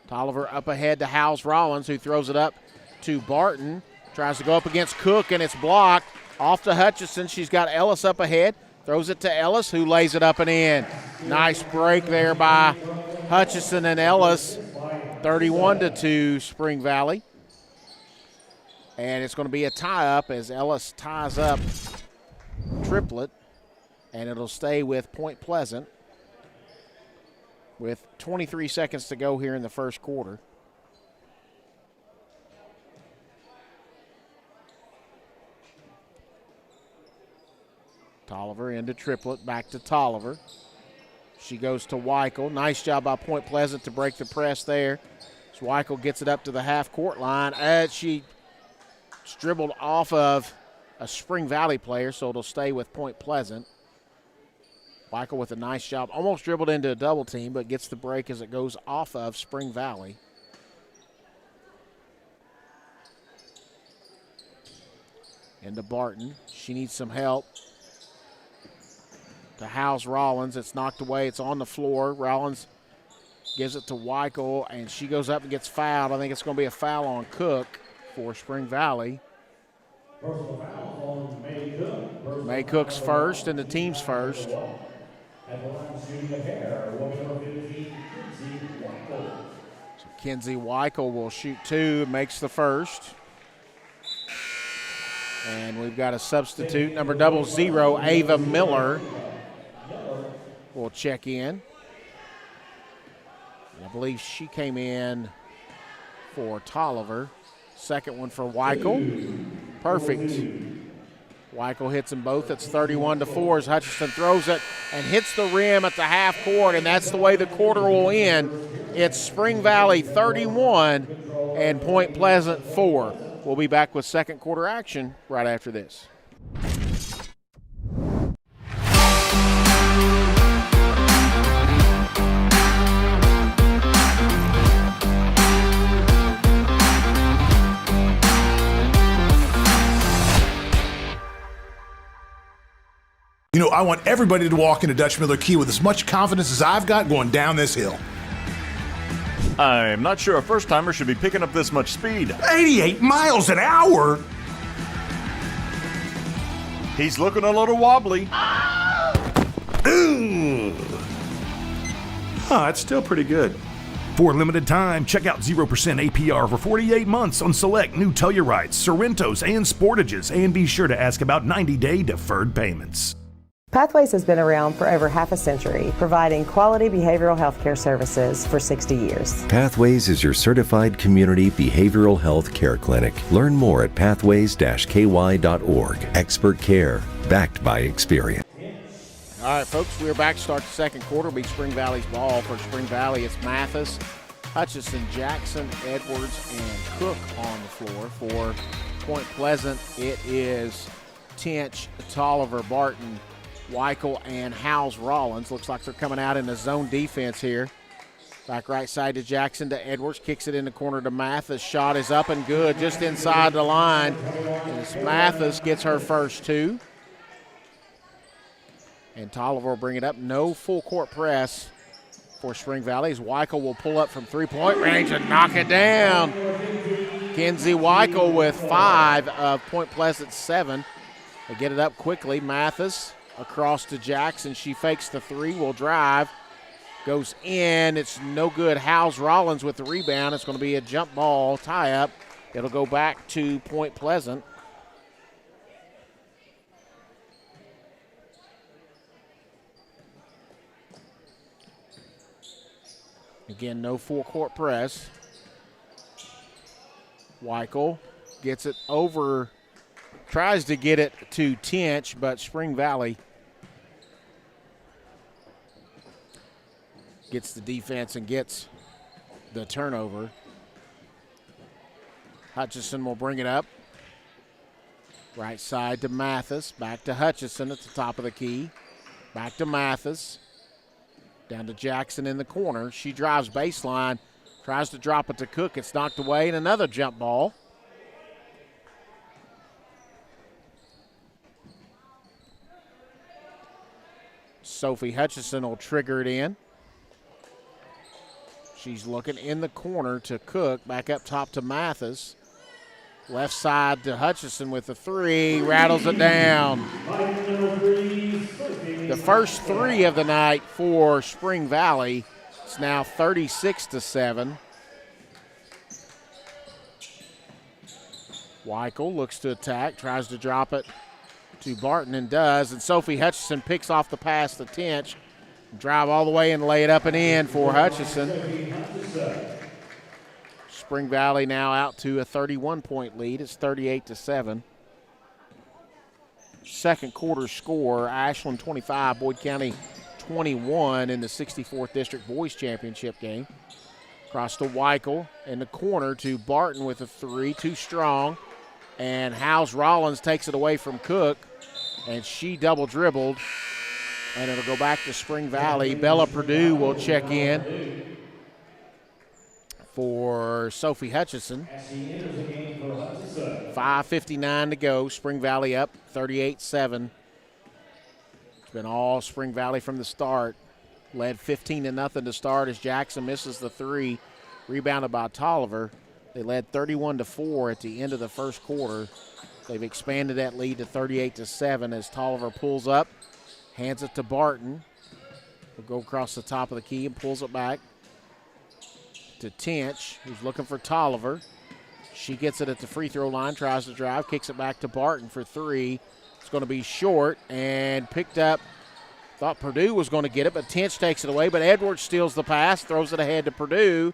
Tolliver up ahead to House Rollins, who throws it up to Barton. Tries to go up against Cook, and it's blocked. Off to Hutchison. She's got Ellis up ahead. Throws it to Ellis, who lays it up and in. Nice break there by Hutchison and Ellis. 31-2 Spring Valley. And it's going to be a tie-up as Ellis ties up Triplett. And it'll stay with Point Pleasant with 23 seconds to go here in the first quarter. Tolliver into Triplett, back to Tolliver. She goes to Weichel. Nice job by Point Pleasant to break the press there. So Weichel gets it up to the half-court line as she dribbled off of a Spring Valley player, so it'll stay with Point Pleasant. Weichel with a nice job. Almost dribbled into a double team, but gets the break as it goes off of Spring Valley. Into Barton. She needs some help. To House Rollins. It's knocked away. It's on the floor. Rollins gives it to Weichel, and she goes up and gets fouled. I think it's going to be a foul on Cook for Spring Valley. May Cook's first and the team's first. So Kenzie Weichel will shoot 2 and makes the first. And we've got a substitute, number 00, Ava Miller. will check in. I believe she came in for Tolliver. Second one for Weichel. Perfect. Weichel hits them both. It's 31-4 as Hutchinson throws it and hits the rim at the half court, and that's the way the quarter will end. It's Spring Valley 31 and Point Pleasant 4. We'll be back with second quarter action right after this. You know, I want everybody to walk into Dutch Miller Key with as much confidence as I've got going down this hill. I'm not sure a first-timer should be picking up this much speed. 88 miles an hour? He's looking a little wobbly. Ooh. It's still pretty good. For a limited time, check out 0% APR for 48 months on select new Tellurites, Sorrentos, and Sportages, and be sure to ask about 90-day deferred payments. Pathways has been around for over half a century, providing quality behavioral health care services for 60 years. Pathways is your certified community behavioral health care clinic. Learn more at pathways-ky.org. Expert care, backed by experience. All right, folks, we're back to start the second quarter. It'll be Spring Valley's ball. For Spring Valley, it's Mathis, Hutchison, Jackson, Edwards, and Cook on the floor. For Point Pleasant, it is Tinch, Tolliver, Barton, Weichel, and Howes Rollins. Looks like they're coming out in the zone defense here. Back right side to Jackson to Edwards. Kicks it in the corner to Mathis. Shot is up and good just inside the line. As Mathis gets her first two. And Tolliver will bring it up. No full court press for Spring Valley. As Weichel will pull up from three-point range and knock it down. Kenzie Weichel with 5 of Point Pleasant's 7. They get it up quickly. Mathis across to Jackson. She fakes the three, will drive, goes in. It's no good. Howes Rollins with the rebound. It's going to be a jump ball tie-up. It'll go back to Point Pleasant. Again, no full court press. Weichel gets it over, tries to get it to Tinch, but Spring Valley gets the defense and gets the turnover. Hutchison will bring it up. Right side to Mathis, back to Hutchison at the top of the key. Back to Mathis. Down to Jackson in the corner. She drives baseline, tries to drop it to Cook. It's knocked away, and another jump ball. Sophie Hutchison will trigger it in. She's looking in the corner to Cook, back up top to Mathis. Left side to Hutchison with the three, rattles it down. The first three of the night for Spring Valley. It's now 36-7. Weichel looks to attack, tries to drop it to Barton and does, and Sophie Hutchison picks off the pass to Tinch. Drive all the way and lay it up and in for Hutchison. Spring Valley now out to a 31-point lead. It's 38-7. Second quarter score, Ashland 25, Boyd County 21 in the 64th District Boys Championship game. Across to Weichel in the corner to Barton with a three, too strong. And Howes Rollins takes it away from Cook, and she double dribbled. And it'll go back to Spring Valley. Bella Purdue will check in for Sophie Hutchison. 5:59 to go. Spring Valley up 38-7. It's been all Spring Valley from the start. Led 15-0 to start as Jackson misses the three. Rebounded by Tolliver. They led 31-4 at the end of the first quarter. They've expanded that lead to 38-7 as Tolliver pulls up. Hands it to Barton. Will go across the top of the key and pulls it back to Tinch, who's looking for Tolliver. She gets it at the free throw line, tries to drive, kicks it back to Barton for three. It's going to be short and picked up Thought Purdue was going to get it, but Tinch takes it away. But Edwards steals the pass, throws it ahead to Purdue,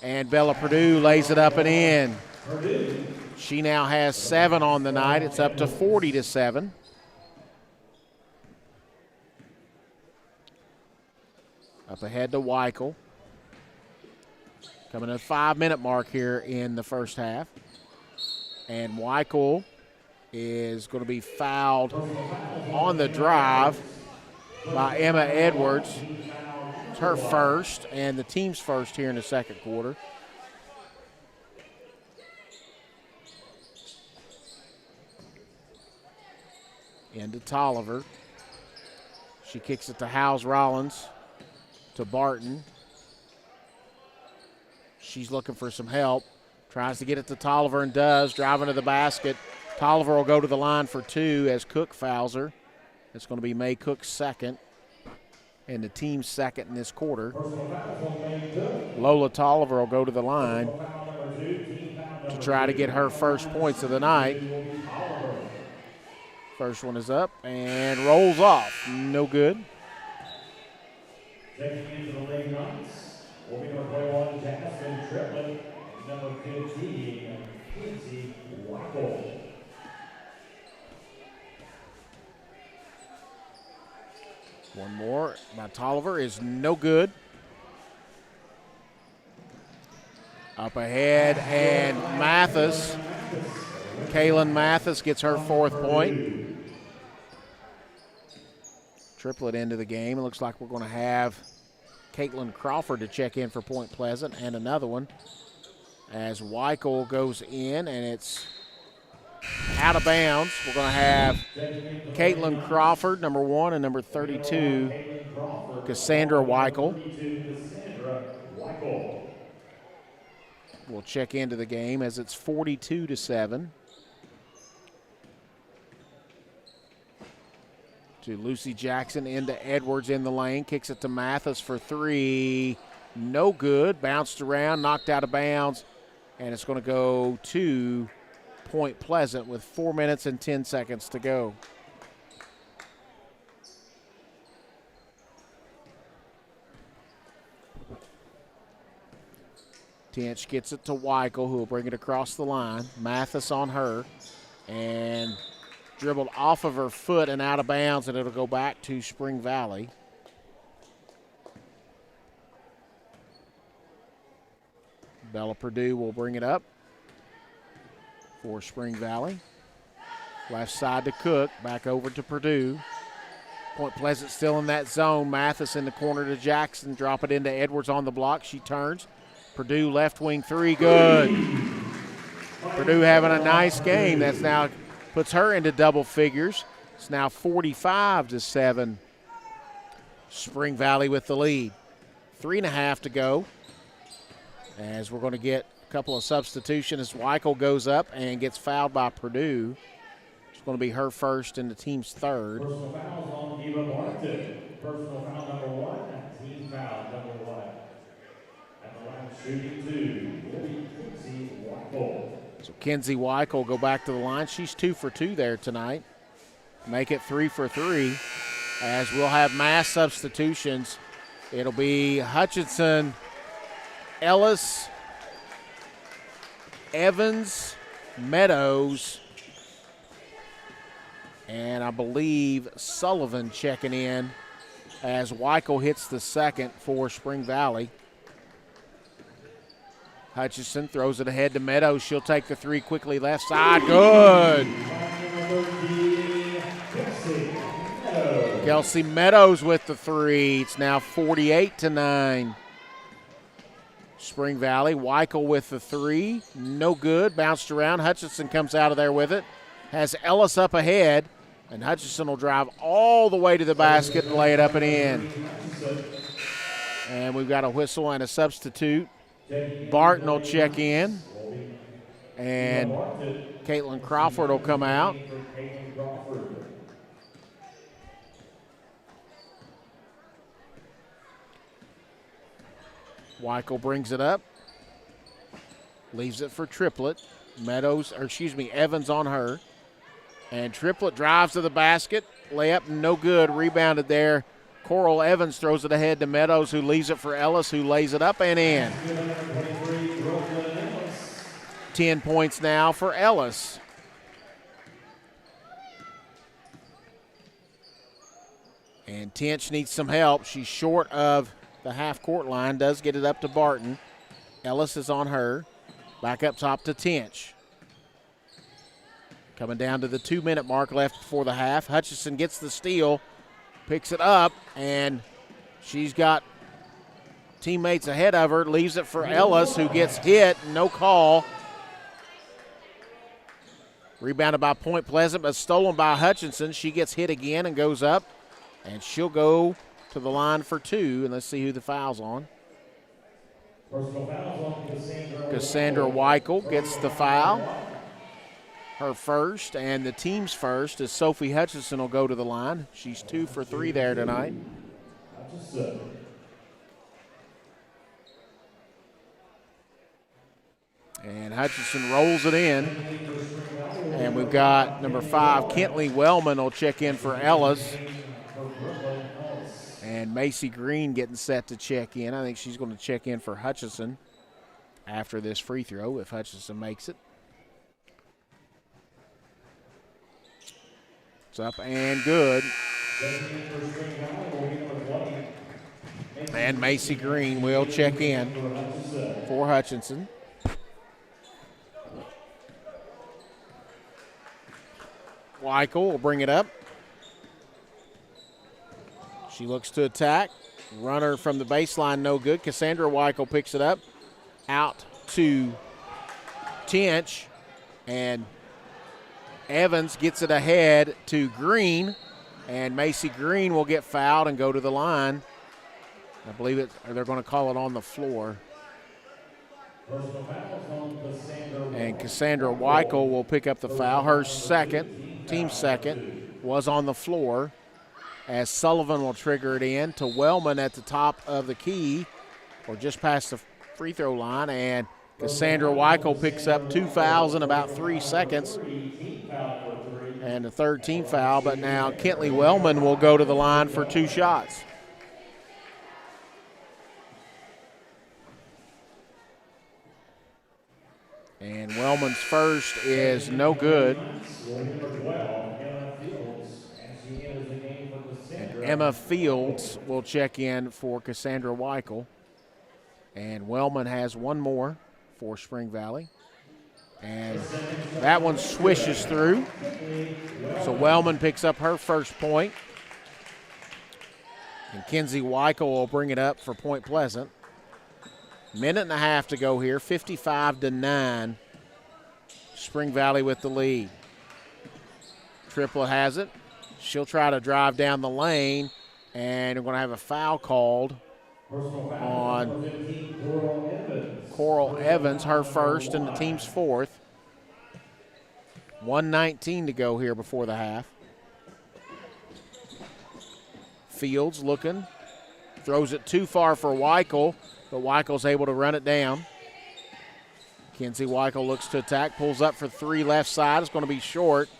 and Bella Purdue lays it up and in. She now has 7 on the night. It's up to 40-7. Up ahead to Weichel. Coming to the 5-minute mark here in the first half. And Weichel is going to be fouled on the drive by Emma Edwards. It's her first and the team's first here in the second quarter. Into Tolliver. She kicks it to Howes Rollins, to Barton. She's looking for some help. Tries to get it to Tolliver and does. Driving to the basket. Tolliver will go to the line for 2 as Cook fouls her. It's going to be May Cook's second and the team's second in this quarter. Lola Tolliver will go to the line to try to get her first points of the night. First one is up and rolls off. No good. Checking into the late nights, will be number 1, Jasmine Triplett, number 15, Kinsey Weichel. One more by Tolliver is no good. Up ahead, and Mathis. Kaylin Mathis gets her 4th point. Triplet into the game. It looks like we're going to have Caitlin Crawford to check in for Point Pleasant, and another one as Weichel goes in, and it's out of bounds. We're going to have Caitlin Crawford, number 1, and number 32, Cassandra Weichel. We'll check into the game as it's 42-7. To Lucy Jackson, into Edwards in the lane, kicks it to Mathis for 3. No good. Bounced around, knocked out of bounds, and it's going to go to Point Pleasant with 4 minutes and 10 seconds to go. Tinch gets it to Weichel, who will bring it across the line. Mathis on her, and dribbled off of her foot and out of bounds, and it'll go back to Spring Valley. Bella Purdue will bring it up for Spring Valley. Left side to Cook, back over to Purdue. Point Pleasant still in that zone. Mathis in the corner to Jackson. Drop it into Edwards on the block. She turns. Purdue left wing 3, good. Purdue having a nice game. That's now puts her into double figures. It's now 45-7. Spring Valley with the lead. 3.5 to go. As we're going to get a couple of substitutions as Weichel goes up and gets fouled by Purdue. It's going to be her first and the team's 3rd. Personal fouls on Eva Barton. Personal foul number 1, team foul number 1. At the line shooting 2 will be Kinsey Weichel. So Kinsey Weichel will go back to the line. She's 2 for 2 there tonight. Make it 3 for 3 as we'll have mass substitutions. It'll be Hutchinson, Ellis, Evans, Meadows, and I believe Sullivan checking in as Weichel hits the second for Spring Valley. Hutchinson throws it ahead to Meadows. She'll take the 3 quickly left side. Good. Kelsey Meadows with the 3. It's now 48-9. Spring Valley. Weichel with the 3. No good. Bounced around. Hutchinson comes out of there with it. Has Ellis up ahead. And Hutchinson will drive all the way to the basket and lay it up and in. And we've got a whistle and a substitute. Barton will check in, and Caitlin Crawford will come out. Weichel brings it up, leaves it for Evans on her. And Triplet drives to the basket, layup, no good. Rebounded there. Coral Evans throws it ahead to Meadows, who leaves it for Ellis, who lays it up and in. 10 points now for Ellis. And Tinch needs some help. She's short of the half-court line, does get it up to Barton. Ellis is on her. Back up top to Tinch. Coming down to the 2-minute mark left before the half. Hutchison gets the steal, picks it up, and she's got teammates ahead of her. Leaves it for Ellis, who gets hit. No call. Rebounded by Point Pleasant, but stolen by Hutchinson. She gets hit again and goes up, and she'll go to the line for 2. And let's see who the foul's on. Cassandra Weichel gets the foul. Her first, and the team's first, as Sophie Hutchinson will go to the line. She's 2 for 3 there tonight. And Hutchinson rolls it in. And we've got number 5, Kentley Wellman will check in for Ellis. And Macy Green getting set to check in. I think she's going to check in for Hutchinson after this free throw if Hutchinson makes it. It's up and good. And Macy Green will check in for Hutchinson. Weichel will bring it up. She looks to attack. Runner from the baseline, no good. Cassandra Weichel picks it up. Out to Tinch. And Evans gets it ahead to Green. And Macy Green will get fouled and go to the line. I believe they're going to call it on the floor. And Cassandra Weichel will pick up the foul. Her second, team second, was on the floor. As Sullivan will trigger it in to Wellman at the top of the key, or just past the free throw line, and Cassandra Weichel picks up 2 fouls in about 3 seconds, and the third team foul, but now Kentley Wellman will go to the line for 2 shots. And Wellman's first is no good. Emma Fields will check in for Cassandra Weichel. And Wellman has one more for Spring Valley. And that one swishes through. So Wellman picks up her first point. And Kenzie Weichel will bring it up for Point Pleasant. Minute and a half to go here, 55-9. Spring Valley with the lead. Triplett has it. She'll try to drive down the lane, and we're going to have a foul called on Coral Evans, her first and the team's fourth. 1:19 to go here before the half. Fields looking, throws it too far for Weichel, but Weichel's able to run it down. Kenzie Weichel looks to attack, pulls up for 3 left side. It's going to be short.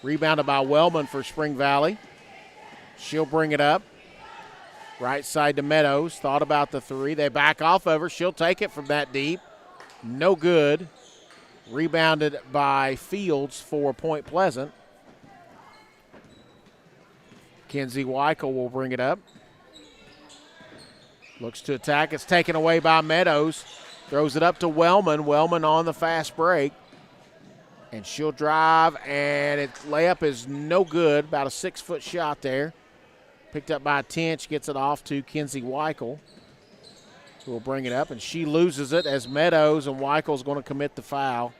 Rebounded by Wellman for Spring Valley. She'll bring it up. Right side to Meadows. Thought about the 3. They back off of her. She'll take it from that deep. No good. Rebounded by Fields for Point Pleasant. Kenzie Weichel will bring it up. Looks to attack. It's taken away by Meadows. Throws it up to Wellman. Wellman on the fast break. And she'll drive, and its layup is no good. About a 6-foot shot there. Picked up by Tinch, gets it off to Kenzie Weichel, who will bring it up, and she loses it as Meadows and Weichel's going to commit the foul.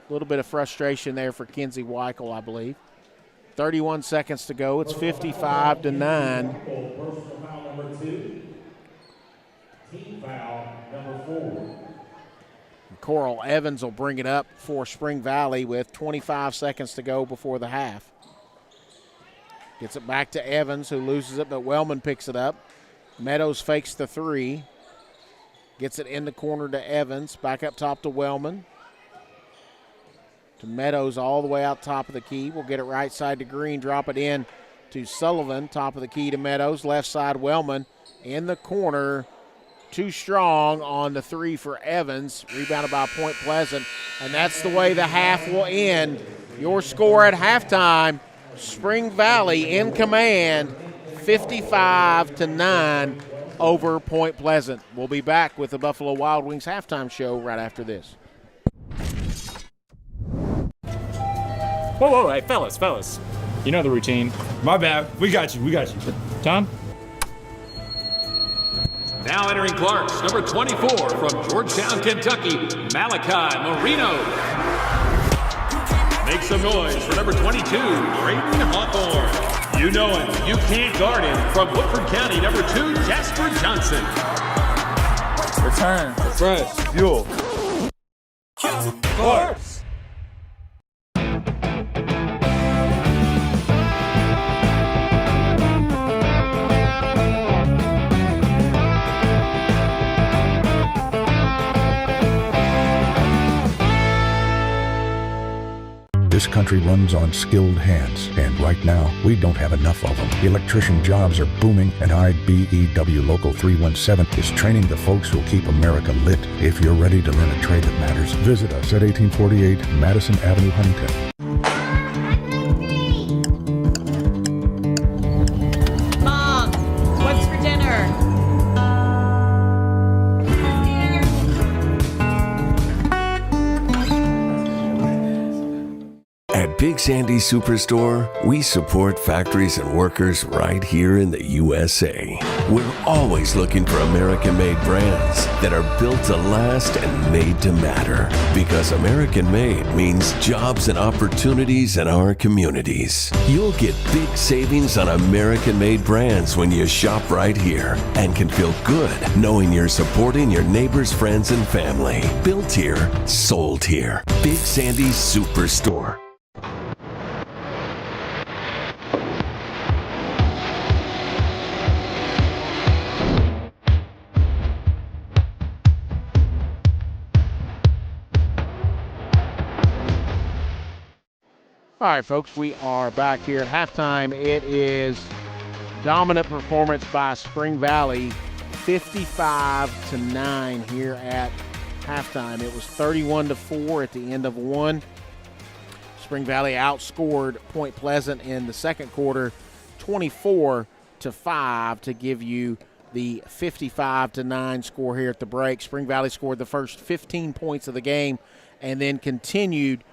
A little bit of frustration there for Kenzie Weichel, I believe. 31 seconds to go. It's 55-9. Personal foul number 2. Team foul number 4. Coral Evans will bring it up for Spring Valley with 25 seconds to go before the half. Gets it back to Evans, who loses it, but Wellman picks it up. Meadows fakes the 3. Gets it in the corner to Evans. Back up top to Wellman. to Meadows all the way out top of the key. We'll get it right side to Green, drop it in to Sullivan, top of the key to Meadows. Left side, Wellman in the corner. Too strong on the three for Evans. Rebounded by Point Pleasant. And that's the way the half will end. Your score at halftime, Spring Valley in command, 55-9 over Point Pleasant. We'll be back with the Buffalo Wild Wings halftime show right after this. Whoa, hey, fellas. You know the routine. My bad. We got you. Tom? Now entering Clarks, number 24 from Georgetown, Kentucky, Malachi Marino. Make some noise for number 22, Braden Hawthorne. You know him, you can't guard him. From Woodford County, number 2, Jasper Johnson. Return, refresh, fuel. Clarks. This country runs on skilled hands, and right now, we don't have enough of them. Electrician jobs are booming, and IBEW Local 317 is training the folks who'll keep America lit. If you're ready to learn a trade that matters, visit us at 1848 Madison Avenue, Huntington. Mom, what's for dinner? At Big Sandy Superstore, we support factories and workers right here in the USA. We're always looking for American-made brands that are built to last and made to matter. Because American-made means jobs and opportunities in our communities. You'll get big savings on American-made brands when you shop right here and can feel good knowing you're supporting your neighbors, friends, and family. Built here, sold here. Big Sandy Superstore. All right, folks, we are back here at halftime. It is dominant performance by Spring Valley, 55-9 here at halftime. It was 31-4 at the end of one. Spring Valley outscored Point Pleasant in the second quarter, 24-5 to give you the 55-9 score here at the break. Spring Valley scored the first 15 points of the game and then continued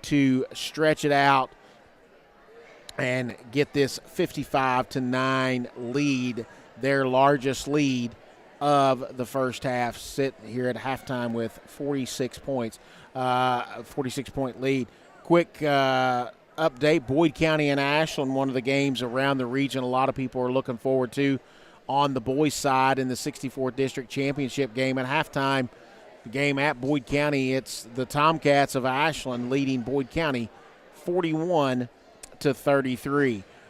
to stretch it out and get this 55-9 lead, their largest lead of the first half, sit here at halftime with 46 points, 46-point lead. Quick update, Boyd County and Ashland, one of the games around the region a lot of people are looking forward to on the boys' side in the 64th District Championship game at halftime. The game at Boyd County, it's the Tomcats of Ashland leading Boyd County 41-33.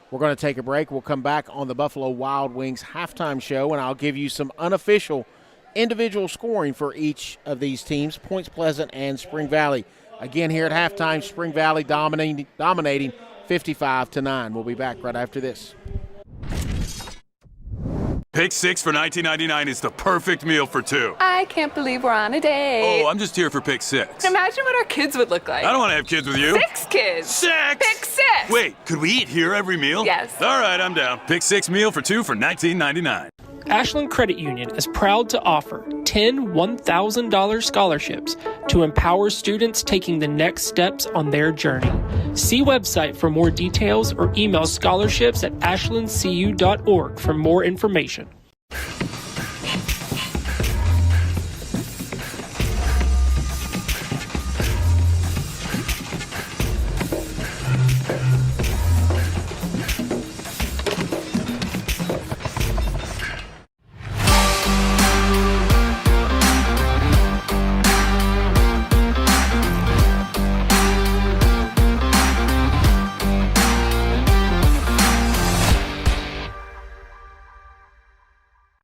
We're going to take a break. We'll come back on the Buffalo Wild Wings halftime show, and I'll give you some unofficial individual scoring for each of these teams, Point Pleasant and Spring Valley. Again, here at halftime, Spring Valley dominating 55-9. We'll be back right after this. Pick six for $19.99 is the perfect meal for two. I can't believe we're on a date. Oh, I'm just here for pick six. Imagine what our kids would look like. I don't want to have kids with you. 6 kids. 6? Pick 6. Wait, could we eat here every meal? Yes. All right, I'm down. Pick six meal for two for $19.99. Ashland Credit Union is proud to offer 10 $1,000 scholarships to empower students taking the next steps on their journey. See website for more details or email scholarships@ashlandcu.org for more information.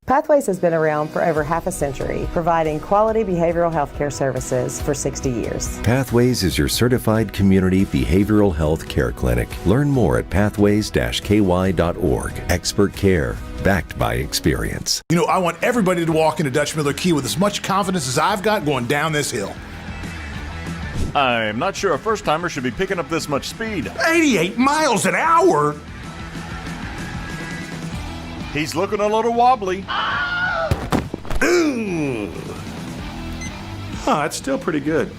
Pathways has been around for over half a century, providing quality behavioral health care services for 60 years. Pathways is your certified community behavioral health care clinic. Learn more at pathways-ky.org. Expert care, backed by experience. You know, I want everybody to walk into Dutch Miller Key with as much confidence as I've got going down this hill. I'm not sure a first-timer should be picking up this much speed. 88 miles an hour? He's looking a little wobbly. Ooh. That's still pretty good.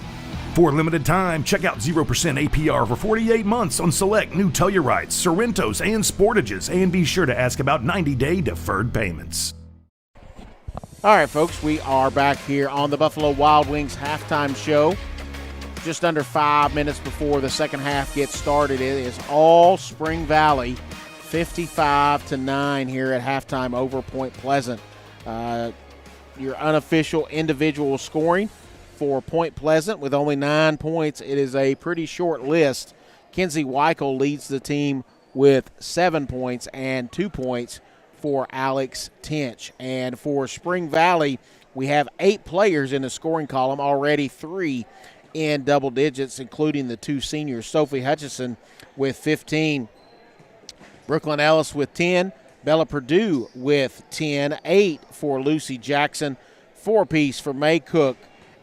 For a limited time, check out 0% APR for 48 months on select new Tellurites, Sorrentos, and Sportages, and be sure to ask about 90-day deferred payments. All right, folks, we are back here on the Buffalo Wild Wings halftime show. Just under 5 minutes before the second half gets started. It is all Spring Valley, 55-9 here at halftime over Point Pleasant. Your unofficial individual scoring for Point Pleasant with only 9 points. It is a pretty short list. Kenzie Weichel leads the team with 7 points and 2 points for Alex Tinch. And for Spring Valley, we have 8 players in the scoring column, already 3 in double digits, including the 2 seniors. Sophie Hutchison with 15, Brooklyn Ellis with 10, Bella Perdue with 10, 8 for Lucy Jackson, 4-piece for May Cook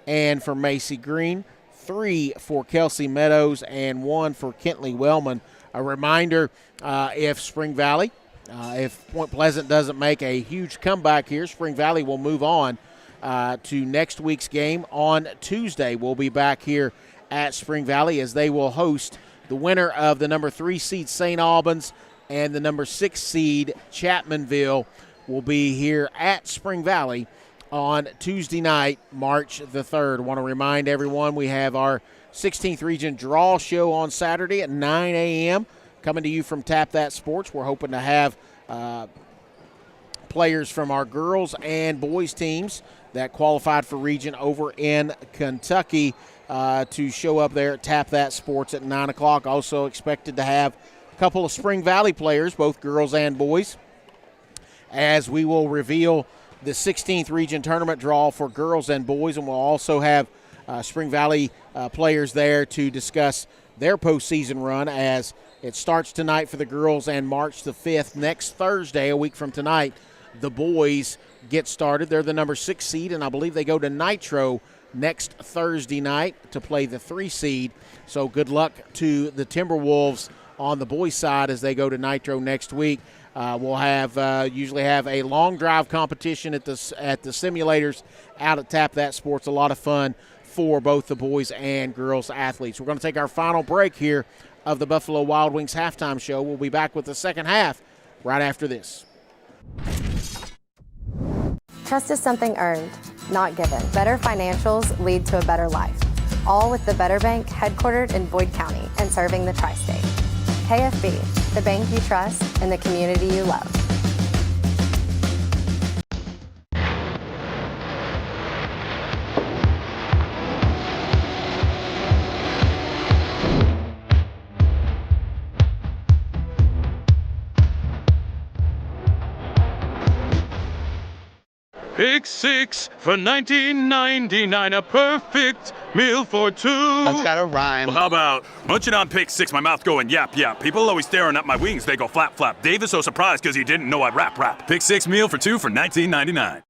and for Macy Green, 3 for Kelsey Meadows, and 1 for Kentley Wellman. A reminder, if Spring Valley, if Point Pleasant doesn't make a huge comeback here, Spring Valley will move on to next week's game on Tuesday. We'll be back here at Spring Valley as they will host the winner of the number 3 seed St. Albans and the number 6 seed Chapmanville will be here at Spring Valley on Tuesday night, March the 3rd. I want to remind everyone we have our 16th Region Draw Show on Saturday at 9 a.m. coming to you from Tap That Sports. We're hoping to have players from our girls and boys teams that qualified for region over in Kentucky to show up there at Tap That Sports at 9 o'clock. Also expected to have a couple of Spring Valley players, both girls and boys, as we will reveal the 16th Region Tournament draw for girls and boys, and we'll also have Spring Valley players there to discuss their postseason run as it starts tonight for the girls and March the 5th. Next Thursday, a week from tonight, the boys get started. They're the number 6 seed, and I believe they go to Nitro next Thursday night to play the 3 seed. So good luck to the Timberwolves on the boys' side as they go to Nitro next week. We'll have usually have a long drive competition at the simulators out at Tap That Sports. A lot of fun for both the boys and girls athletes. We're going to take our final break here of the Buffalo Wild Wings halftime show. We'll be back with the second half right after this. Trust is something earned, not given. Better financials lead to a better life. All with the Better Bank, headquartered in Boyd County and serving the tri-state. KFB, the bank you trust and the community you love. Pick 6 for $19.99, a perfect meal for 2. That's got a rhyme. Well, how about munching on Pick 6, my mouth going yap, yap. People always staring at my wings, they go flap, flap. Dave is so surprised because he didn't know I'd rap, rap. Pick 6 meal for 2 for $19.99.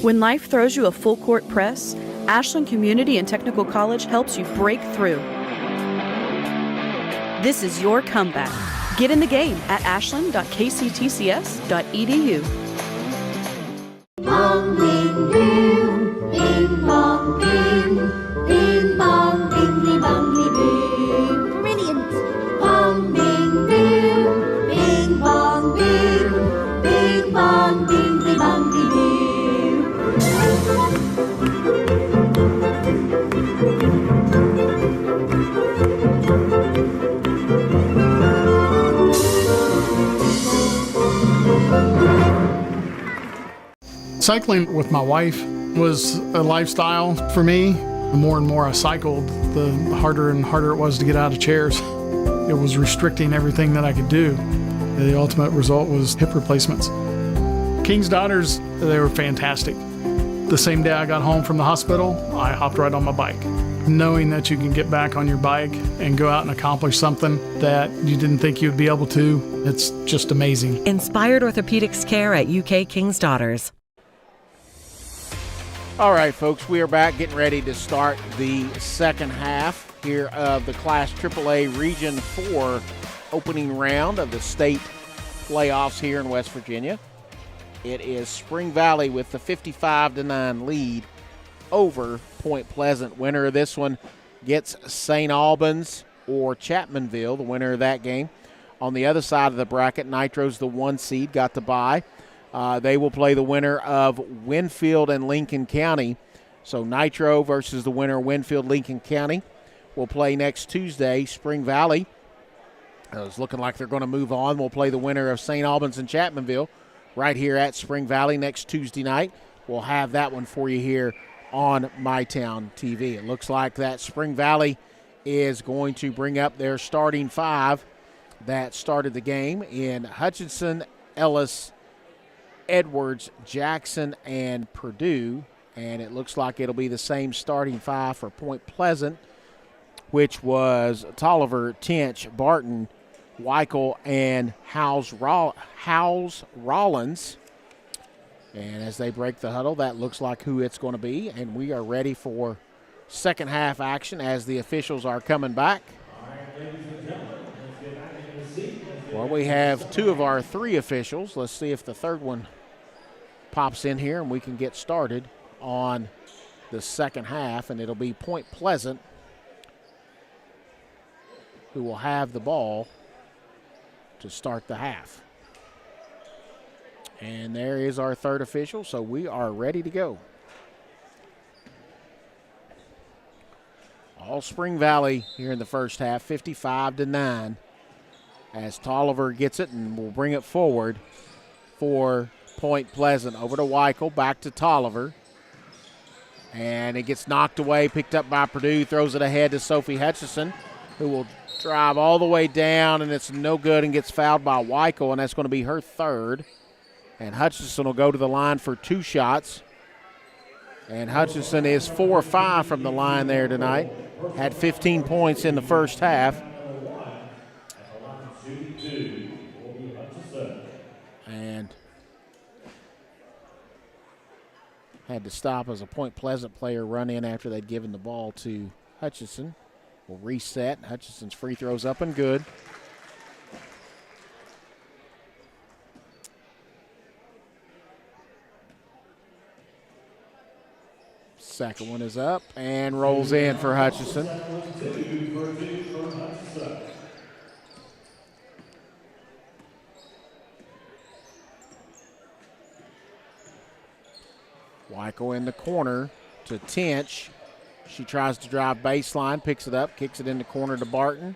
When life throws you a full court press, Ashland Community and Technical College helps you break through. This is your comeback. Get in the game at ashland.kctcs.edu. Bong, bing, boom, bing, bong, bing, bing, bong, bingly, bongly, boo. Brilliant. Bong, bing, boom, bing, bong, bing, bing, bong, bingly, bongly, boo. Cycling with my wife was a lifestyle for me. The more and more I cycled, the harder and harder it was to get out of chairs. It was restricting everything that I could do. The ultimate result was hip replacements. King's Daughters, they were fantastic. The same day I got home from the hospital, I hopped right on my bike. Knowing that you can get back on your bike and go out and accomplish something that you didn't think you'd be able to, it's just amazing. Inspired Orthopedics Care at UK King's Daughters. All right, folks, we are back getting ready to start the second half here of the Class AAA Region 4 opening round of the state playoffs here in West Virginia. It is Spring Valley with the 55-9 lead over Point Pleasant. Winner of this one gets St. Albans or Chapmanville, the winner of that game. On the other side of the bracket, Nitro's the 1 seed, got the bye. They will play the winner of Winfield and Lincoln County. So Nitro versus the winner of Winfield, Lincoln County will play next Tuesday. Spring Valley is looking like they're going to move on. We'll play the winner of St. Albans and Chapmanville right here at Spring Valley next Tuesday night. We'll have that one for you here on MyTown TV. It looks like that Spring Valley is going to bring up their starting 5 that started the game in Hutchinson, Ellis, Edwards, Jackson, and Purdue. And it looks like it'll be the same starting 5 for Point Pleasant, which was Tolliver, Tench, Barton, Weichel, and Howes Rollins. And as they break the huddle, that looks like who it's going to be. And we are ready for second half action as the officials are coming back. Well, we have 2 of our 3 officials. Let's see if the third one pops in here and we can get started on the second half. And it'll be Point Pleasant who will have the ball to start the half. And there is our third official, so we are ready to go. All Spring Valley here in the first half, 55-9, as Tolliver gets it and will bring it forward for Point Pleasant. Over to Weichel, back to Tolliver. And it gets knocked away, picked up by Purdue, throws it ahead to Sophie Hutchison, who will drive all the way down, and it's no good and gets fouled by Weichel, and that's going to be her third. And Hutchison will go to the line for 2 shots. And Hutchison is 4-5 from the line there tonight. Had 15 points in the first half. And had to stop as a Point Pleasant player run in after they'd given the ball to Hutchison. Will reset. Hutchison's free throw's up and good. Second one is up and rolls in for Hutchison. Weichel in the corner to Tench. She tries to drive baseline, picks it up, kicks it in the corner to Barton.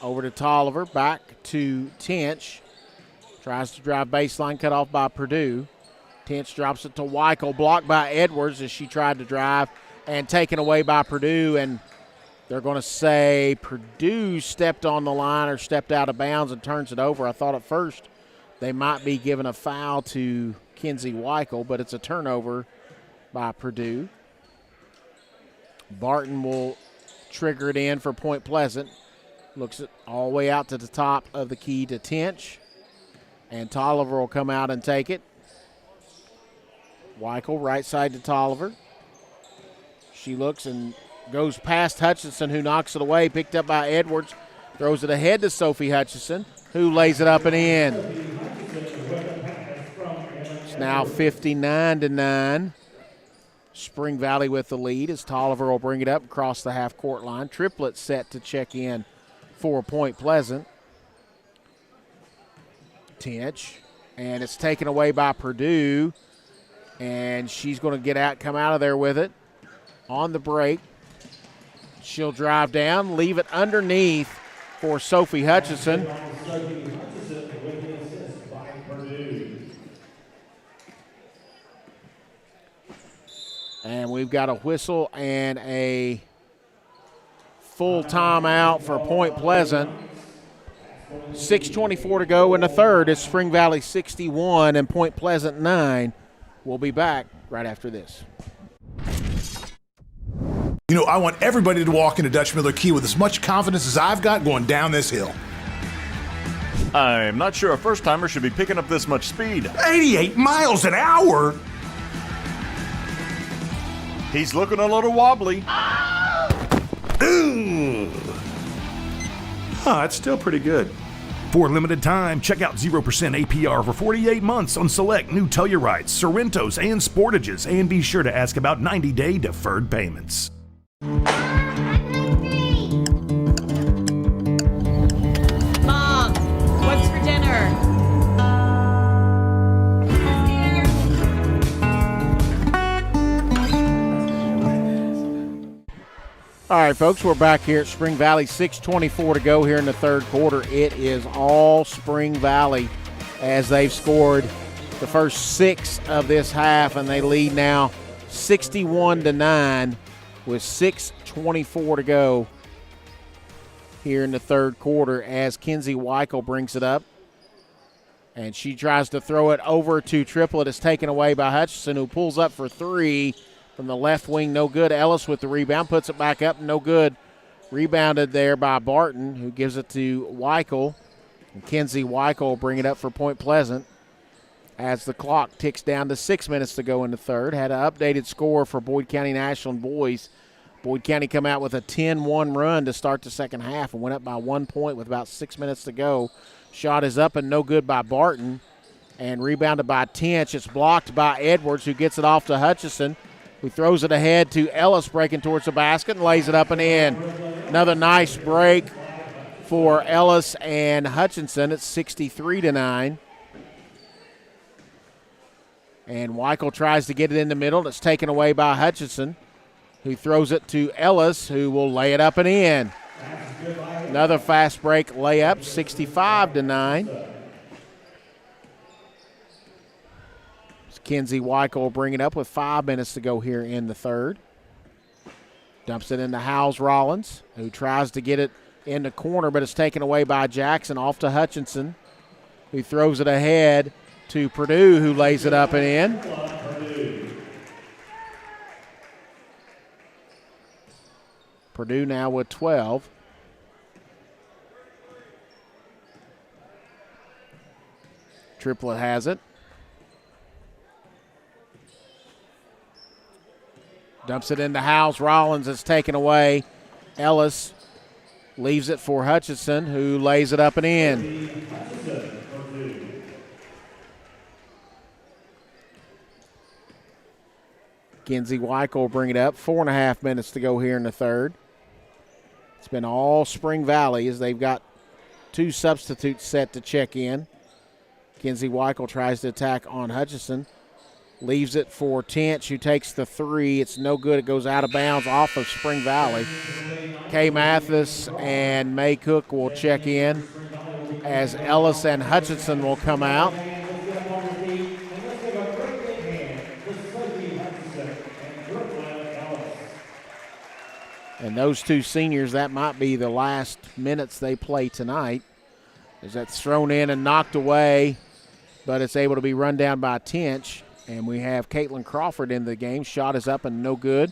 Over to Tolliver, back to Tench. Tries to drive baseline, cut off by Purdue. Tench drops it to Weichel, blocked by Edwards as she tried to drive and taken away by Purdue. And they're going to say Purdue stepped on the line or stepped out of bounds and turns it over. I thought at first they might be giving a foul to Kinsey Weichel, but it's a turnover by Purdue. Barton will trigger it in for Point Pleasant. Looks it all the way out to the top of the key to Tench. And Tolliver will come out and take it. Weichel, right side to Tolliver. She looks and goes past Hutchinson, who knocks it away. Picked up by Edwards. Throws it ahead to Sophie Hutchison, who lays it up and in. It's now 59-9. Spring Valley with the lead as Tolliver will bring it up across the half-court line. Triplet set to check in for Point Pleasant. Tench, and it's taken away by Purdue. And she's going to come out of there with it on the break. She'll drive down, leave it underneath for Sophie Hutchison. And we've got a whistle and a full timeout for Point Pleasant. 6:24 to go in the third. It's Spring Valley 61 and Point Pleasant 9. We'll be back right after this. You know, I want everybody to walk into Dutch Miller Key with as much confidence as I've got going down this hill. I'm not sure a first-timer should be picking up this much speed. 88 miles an hour? He's looking a little wobbly. That's still pretty good. For a limited time, check out 0% APR for 48 months on select new Tellurites, Sorrentos, and Sportages, and be sure to ask about 90-day deferred payments. Mom, what's for dinner? All right, folks, we're back here at Spring Valley. 6:24 to go here in the third quarter. It is all Spring Valley as they've scored the first 6 of this half, and they lead now 61-9 with 6:24 to go here in the third quarter as Kenzie Weichel brings it up. And she tries to throw it over to Triplett. It's taken away by Hutchinson, who pulls up for 3. From the left wing, no good. Ellis with the rebound, puts it back up, no good. Rebounded there by Barton, who gives it to Weichel. And Kenzie Weichel will bring it up for Point Pleasant as the clock ticks down to 6 minutes to go in the third. Had an updated score for Boyd County and Ashland boys. Boyd County come out with a 10-1 run to start the second half and went up by 1 point with about 6 minutes to go. Shot is up and no good by Barton. And rebounded by Tench. It's blocked by Edwards, who gets it off to Hutchison, who throws it ahead to Ellis, breaking towards the basket and lays it up and in. Another nice break for Ellis and Hutchinson. It's 63-9. And Weichel tries to get it in the middle. It's taken away by Hutchinson, who throws it to Ellis, who will lay it up and in. Another fast break layup, 65-9. Kenzie Weichel will bring it up with 5 minutes to go here in the third. Dumps it into Howes Rollins, who tries to get it in the corner, but it's taken away by Jackson, off to Hutchinson, who throws it ahead to Purdue, who lays it up and in. Purdue now with 12. Triplett has it. Dumps it into Howes Rollins. It's taken away. Ellis leaves it for Hutchinson, who lays it up and in. Kenzie Weichel will bring it up. 4.5 minutes to go here in the third. It's been all Spring Valley as they've got 2 substitutes set to check in. Kenzie Weichel tries to attack on Hutchinson. Leaves it for Tench, who takes the 3. It's no good. It goes out of bounds off of Spring Valley. Kay Mathis and May Cook will check in as Ellis and Hutchinson will come out. And those 2 seniors, that might be the last minutes they play tonight, as that's thrown in and knocked away, but it's able to be run down by Tench. And we have Caitlin Crawford in the game. Shot is up and no good.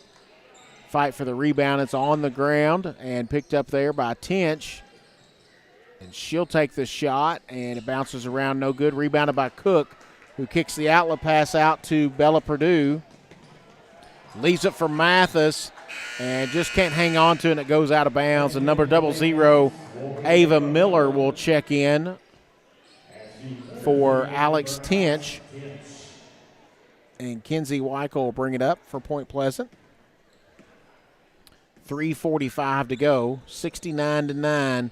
Fight for the rebound. It's on the ground and picked up there by Tench. And she'll take the shot, and it bounces around, no good. Rebounded by Cook, who kicks the outlet pass out to Bella Purdue. Leaves it for Mathis, and just can't hang on to it, and it goes out of bounds. And number 00, Ava Miller, will check in for Alex Tench. And Kenzie Weichel will bring it up for Point Pleasant. 3:45 to go, 69-9.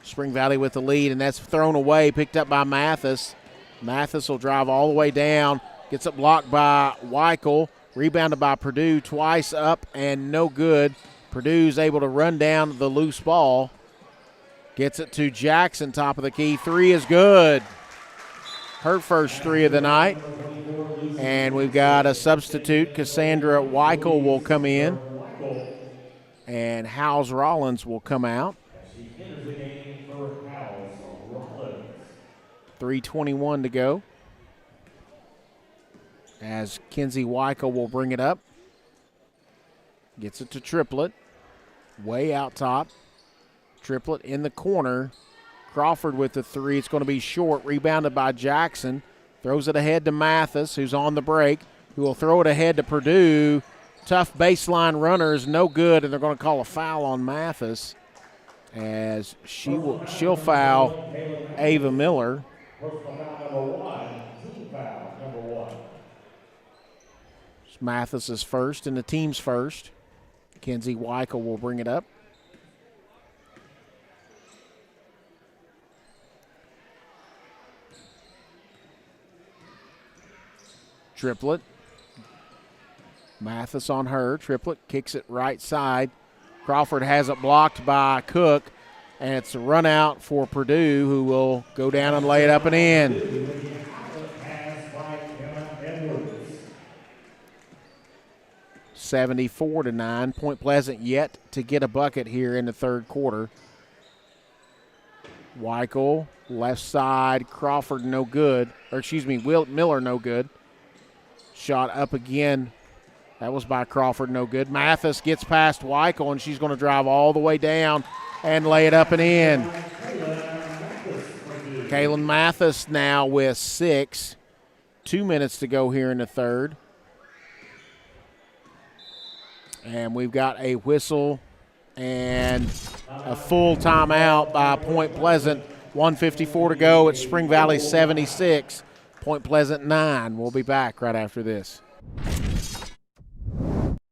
Spring Valley with the lead, and that's thrown away, picked up by Mathis. Mathis will drive all the way down, gets it blocked by Weichel, rebounded by Purdue, twice up and no good. Purdue's able to run down the loose ball. Gets it to Jackson, top of the key. 3 is good. Her first 3 of the night. And we've got a substitute. Cassandra Weichel will come in. And Howes Rollins will come out. 3:21 to go. As Kinsey Weichel will bring it up. Gets it to Triplett. Way out top. Triplett in the corner. Crawford with the three. It's going to be short. Rebounded by Jackson. Throws it ahead to Mathis, who's on the break, who will throw it ahead to Purdue. Tough baseline runners, no good, and they're going to call a foul on Mathis as she'll foul Ava Miller. Mathis is first and the team's first. Kinsey Weichel will bring it up. Triplett. Mathis on her. Triplett kicks it right side. Crawford has it blocked by Cook, and it's a run out for Purdue, who will go down and lay it up and in. (74-9). Point Pleasant yet to get a bucket here in the third quarter. Weichel, left side. Crawford no good. Or excuse me, Miller no good. Shot up again. That was by Crawford, no good. Mathis gets past Weichel, and she's going to drive all the way down and lay it up and in. Kaylin Mathis now with 6. 2 minutes to go here in the third. And we've got a whistle and a full timeout by Point Pleasant. 1:54 to go. It's Spring Valley 76. Point Pleasant 9. We'll be back right after this.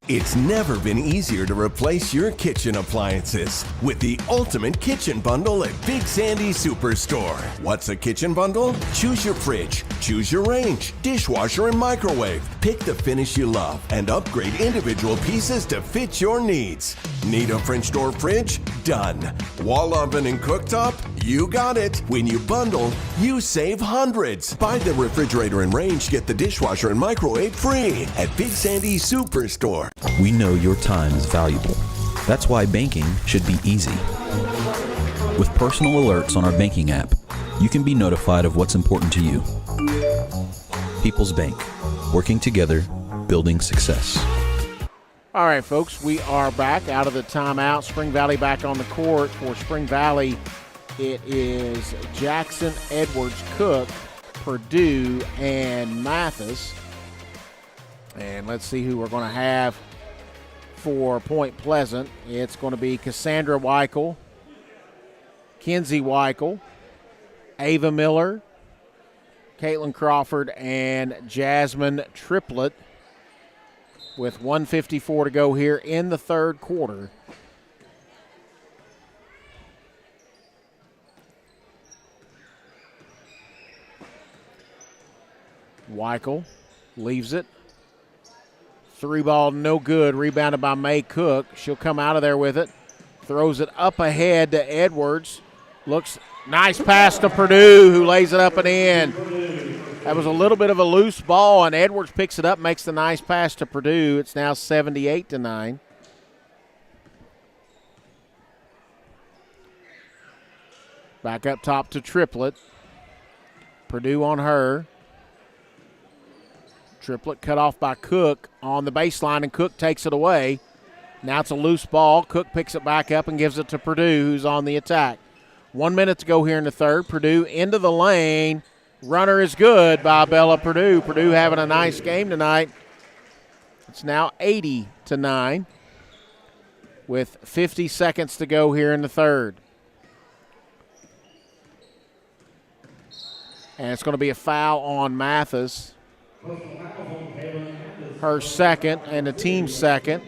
It's never been easier to replace your kitchen appliances with the ultimate kitchen bundle at Big Sandy Superstore. What's a kitchen bundle? Choose your fridge, choose your range, dishwasher, and microwave. Pick the finish you love and upgrade individual pieces to fit your needs. Need a French door fridge? Done. Wall oven and cooktop? You got it. When you bundle, you save hundreds. Buy the refrigerator and range, get the dishwasher and microwave free at Big Sandy Superstore. We know your time is valuable. That's why banking should be easy. With personal alerts on our banking app, you can be notified of what's important to you. People's Bank, working together, building success. All right, folks, we are back out of the timeout. Spring Valley back on the court. For Spring Valley, it is Jackson, Edwards, Cook, Purdue, and Mathis. And let's see who we're going to have for Point Pleasant. It's going to be Cassandra Weichel, Kinsey Weichel, Ava Miller, Caitlin Crawford, and Jasmine Triplett, with 1:54 to go here in the third quarter. Weichel leaves it. Three ball, no good. Rebounded by May Cook. She'll come out of there with it. Throws it up ahead to Edwards. Looks nice pass to Purdue, who lays it up and in. That was a little bit of a loose ball, and Edwards picks it up, makes the nice pass to Purdue. It's now 78-9. Back up top to Triplett. Purdue on her. Triplett cut off by Cook on the baseline, and Cook takes it away. Now it's a loose ball. Cook picks it back up and gives it to Purdue, who's on the attack. 1 minute to go here in the third. Purdue into the lane. Runner is good by Bella Purdue. Purdue having a nice game tonight. It's now 80-9 with 50 seconds to go here in the third. And it's going to be a foul on Mathis. Her second and the team's second.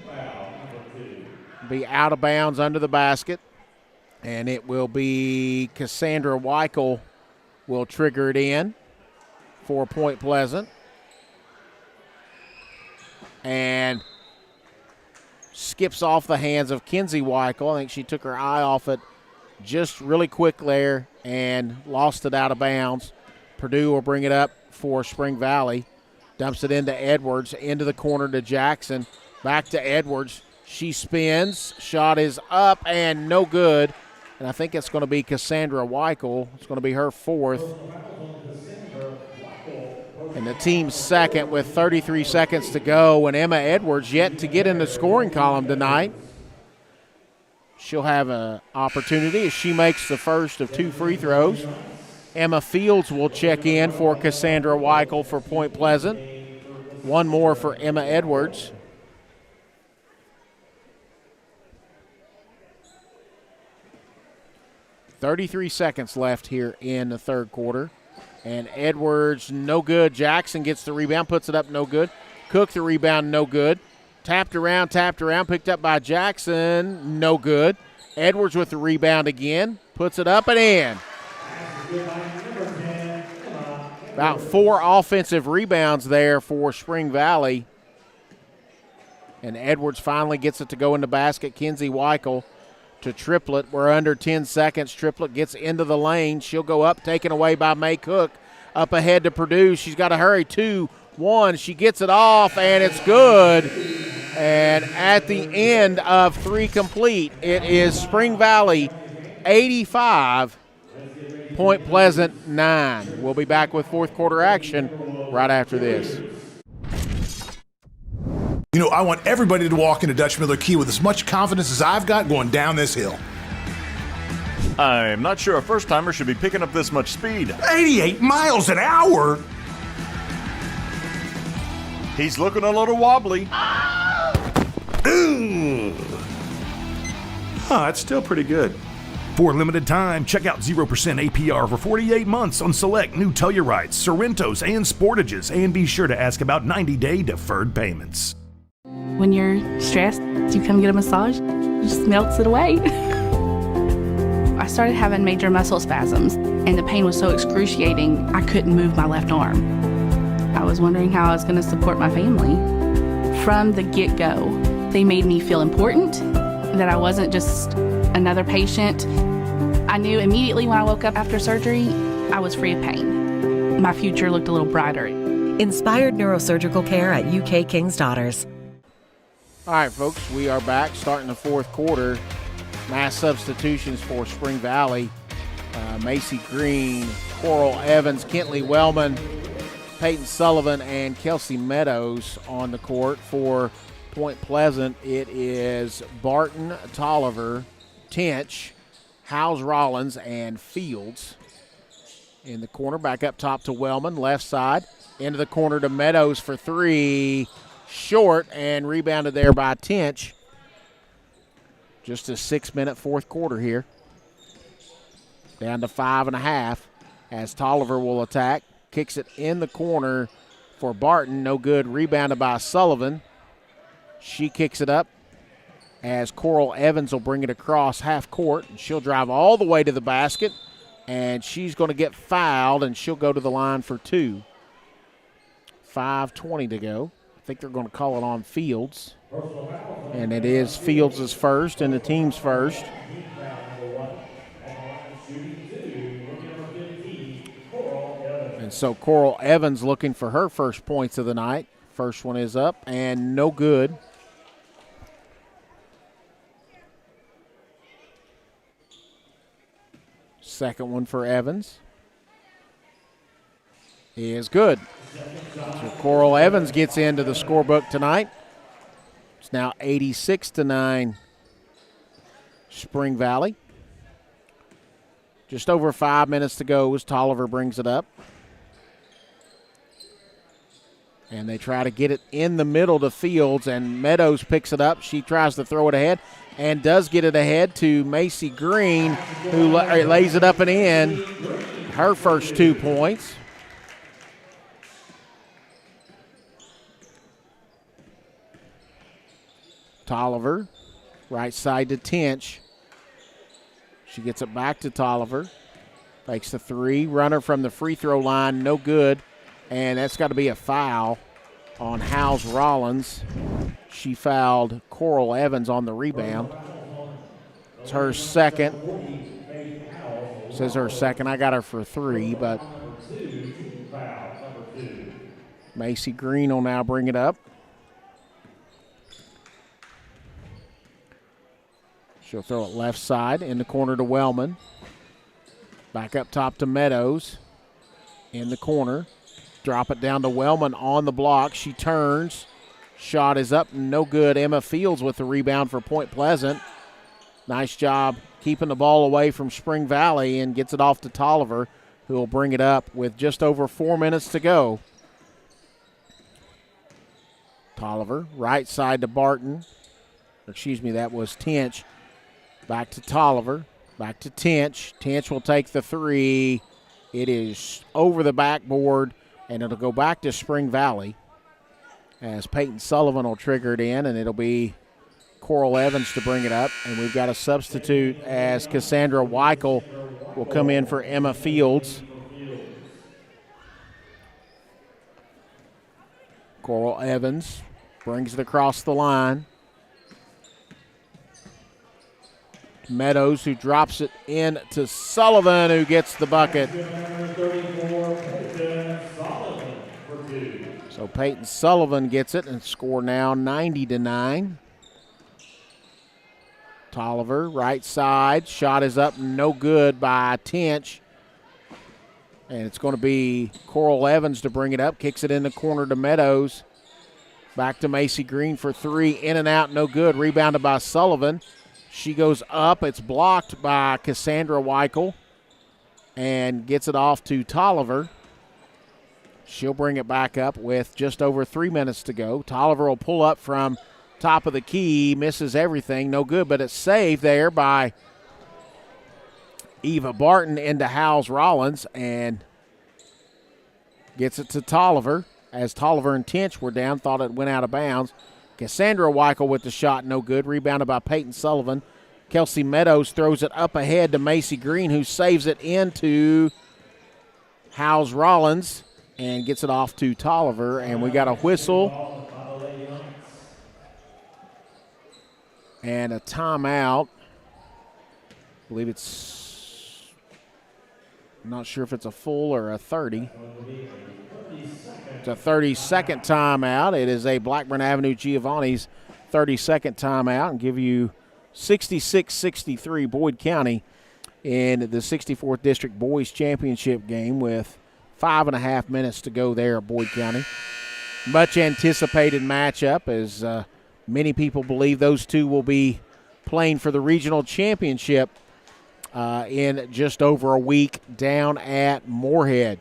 Be out of bounds under the basket. And it will be Cassandra Weichel will trigger it in for Point Pleasant. And skips off the hands of Kinsey Weichel. I think she took her eye off it just really quick there and lost it out of bounds. Purdue will bring it up for Spring Valley. Dumps it into Edwards, into the corner to Jackson. Back to Edwards. She spins. Shot is up and no good. And I think it's going to be Cassandra Weichel. It's going to be her fourth. And the team's second with 33 seconds to go. And Emma Edwards yet to get in the scoring column tonight. She'll have an opportunity as she makes the first of 2 free throws. Emma Fields will check in for Cassandra Weichel for Point Pleasant. One more for Emma Edwards. .33 seconds left here in the third quarter. And Edwards, no good. Jackson gets the rebound, puts it up, no good. Cook the rebound, no good. Tapped around, picked up by Jackson, no good. Edwards with the rebound again, puts it up and in. About 4 offensive rebounds there for Spring Valley. And Edwards finally gets it to go in the basket. Kenzie Weichel to Triplett. We're under 10 seconds. Triplett gets into the lane. She'll go up, taken away by May Cook. Up ahead to Purdue. She's got to hurry. 2-1. She gets it off, and it's good. And at the end of 3 complete, it is Spring Valley 85, Point Pleasant 9. We'll be back with fourth quarter action right after this. You know, I want everybody to walk into Dutch Miller Key with as much confidence as I've got going down this hill. I'm not sure a first-timer should be picking up this much speed. 88 miles an hour? He's looking a little wobbly. Ooh. That's still pretty good. For a limited time, check out 0% APR for 48 months on select new Tellurites, Sorrentos, and Sportages, and be sure to ask about 90-day deferred payments. When you're stressed, you come get a massage, it just melts it away. I started having major muscle spasms, and the pain was so excruciating, I couldn't move my left arm. I was wondering how I was going to support my family. From the get-go, they made me feel important, that I wasn't just another patient. I knew immediately when I woke up after surgery, I was free of pain. My future looked a little brighter. Inspired neurosurgical care at UK King's Daughters. All right, folks, we are back starting the fourth quarter. Mass substitutions for Spring Valley. Macy Green, Coral Evans, Kentley Wellman, Peyton Sullivan, and Kelsey Meadows on the court. For Point Pleasant, it is Barton, Tolliver, Tench, Howes Rollins, and Fields. In the corner, back up top to Wellman, left side. Into the corner to Meadows for 3. Short, and rebounded there by Tench. Just a 6-minute fourth quarter here. Down to 5.5 as Tolliver will attack. Kicks it in the corner for Barton. No good. Rebounded by Sullivan. She kicks it up as Coral Evans will bring it across half court. And she'll drive all the way to the basket. And she's going to get fouled, and she'll go to the line for 2. 5:20 to go. I think they're going to call it on Fields. And it is Fields' first and the team's first. And so Coral Evans looking for her first points of the night. First one is up and no good. Second one for Evans is good. So Coral Evans gets into the scorebook tonight. It's now 86-9 Spring Valley. Just over 5 minutes to go as Tolliver brings it up. And they try to get it in the middle to Fields, and Meadows picks it up. She tries to throw it ahead and does get it ahead to Macy Green, who lays it up and in. Her first 2 points. Tolliver, right side to Tench. She gets it back to Tolliver. Takes the 3. Runner from the free throw line, no good. And that's got to be a foul on Howes Rollins. She fouled Coral Evans on the rebound. It's her second. Says her second. I got her for 3, but Macy Green will now bring it up. She'll throw it left side in the corner to Wellman. Back up top to Meadows in the corner. Drop it down to Wellman on the block. She turns. Shot is up, no good. Emma Fields with the rebound for Point Pleasant. Nice job keeping the ball away from Spring Valley and gets it off to Tolliver, who will bring it up with just over 4 minutes to go. Tolliver, right side to Barton. Excuse me, that was Tench. Back to Tolliver, back to Tench. Tench will take the three. It is over the backboard, and it'll go back to Spring Valley as Peyton Sullivan will trigger it in, and it'll be Coral Evans to bring it up. And we've got a substitute as Cassandra Weichel will come in for Emma Fields. Coral Evans brings it across the line. Meadows, who drops it in to Sullivan, who gets the bucket. So Peyton Sullivan gets it and score now 90-9. Tolliver, right side. Shot is up, no good by Tench. And it's going to be Coral Evans to bring it up. Kicks it in the corner to Meadows. Back to Macy Green for three. In and out, no good. Rebounded by Sullivan. She goes up. It's blocked by Cassandra Weichel and gets it off to Tolliver. She'll bring it back up with just over 3 minutes to go. Tolliver will pull up from top of the key. Misses everything. No good, but it's saved there by Eva Barton into Howes Rollins and gets it to Tolliver. As Tolliver and Tench were down, thought it went out of bounds. Cassandra Weichel with the shot, no good. Rebounded by Peyton Sullivan. Kelsey Meadows throws it up ahead to Macy Green, who saves it into Howes Rollins and gets it off to Tolliver. And we got a whistle and a timeout. I believe it's, I'm not sure if it's a full or a 30. It's a 30-second timeout. It is a Blackburn Avenue Giovanni's 30-second timeout, and give you 66-63 Boyd County in the 64th District Boys Championship game with 5.5 minutes to go there at Boyd County. Much anticipated matchup, as many people believe those two will be playing for the regional championship in just over a week down at Moorhead.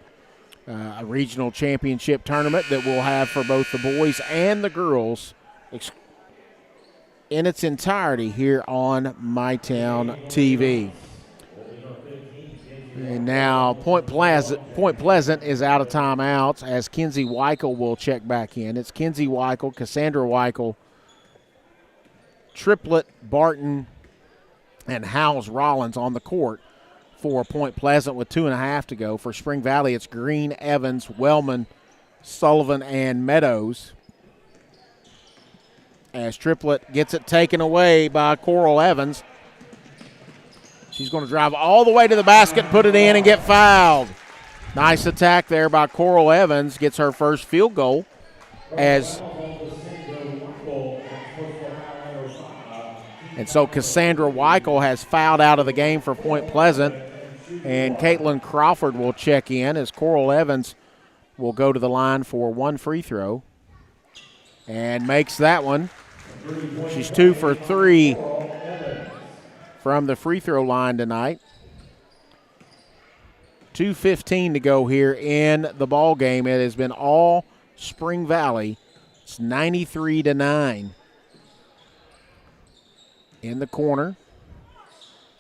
A regional championship tournament that we'll have for both the boys and the girls in its entirety here on MyTown TV. And now Point Pleasant is out of timeouts as Kenzie Weichel will check back in. It's Kenzie Weichel, Cassandra Weichel, Triplet, Barton, and Howes Rollins on the court for Point Pleasant with 2.5 to go. For Spring Valley, it's Green, Evans, Wellman, Sullivan, and Meadows. As Triplet gets it taken away by Coral Evans. She's going to drive all the way to the basket, put it in, and get fouled. Nice attack there by Coral Evans. Gets her first field goal as... And so Cassandra Weichel has fouled out of the game for Point Pleasant. And Caitlin Crawford will check in as Coral Evans will go to the line for one free throw. And makes that one. She's 2 for 3 from the free throw line tonight. 2:15 to go here in the ball game. It has been all Spring Valley. It's 93-9. In the corner.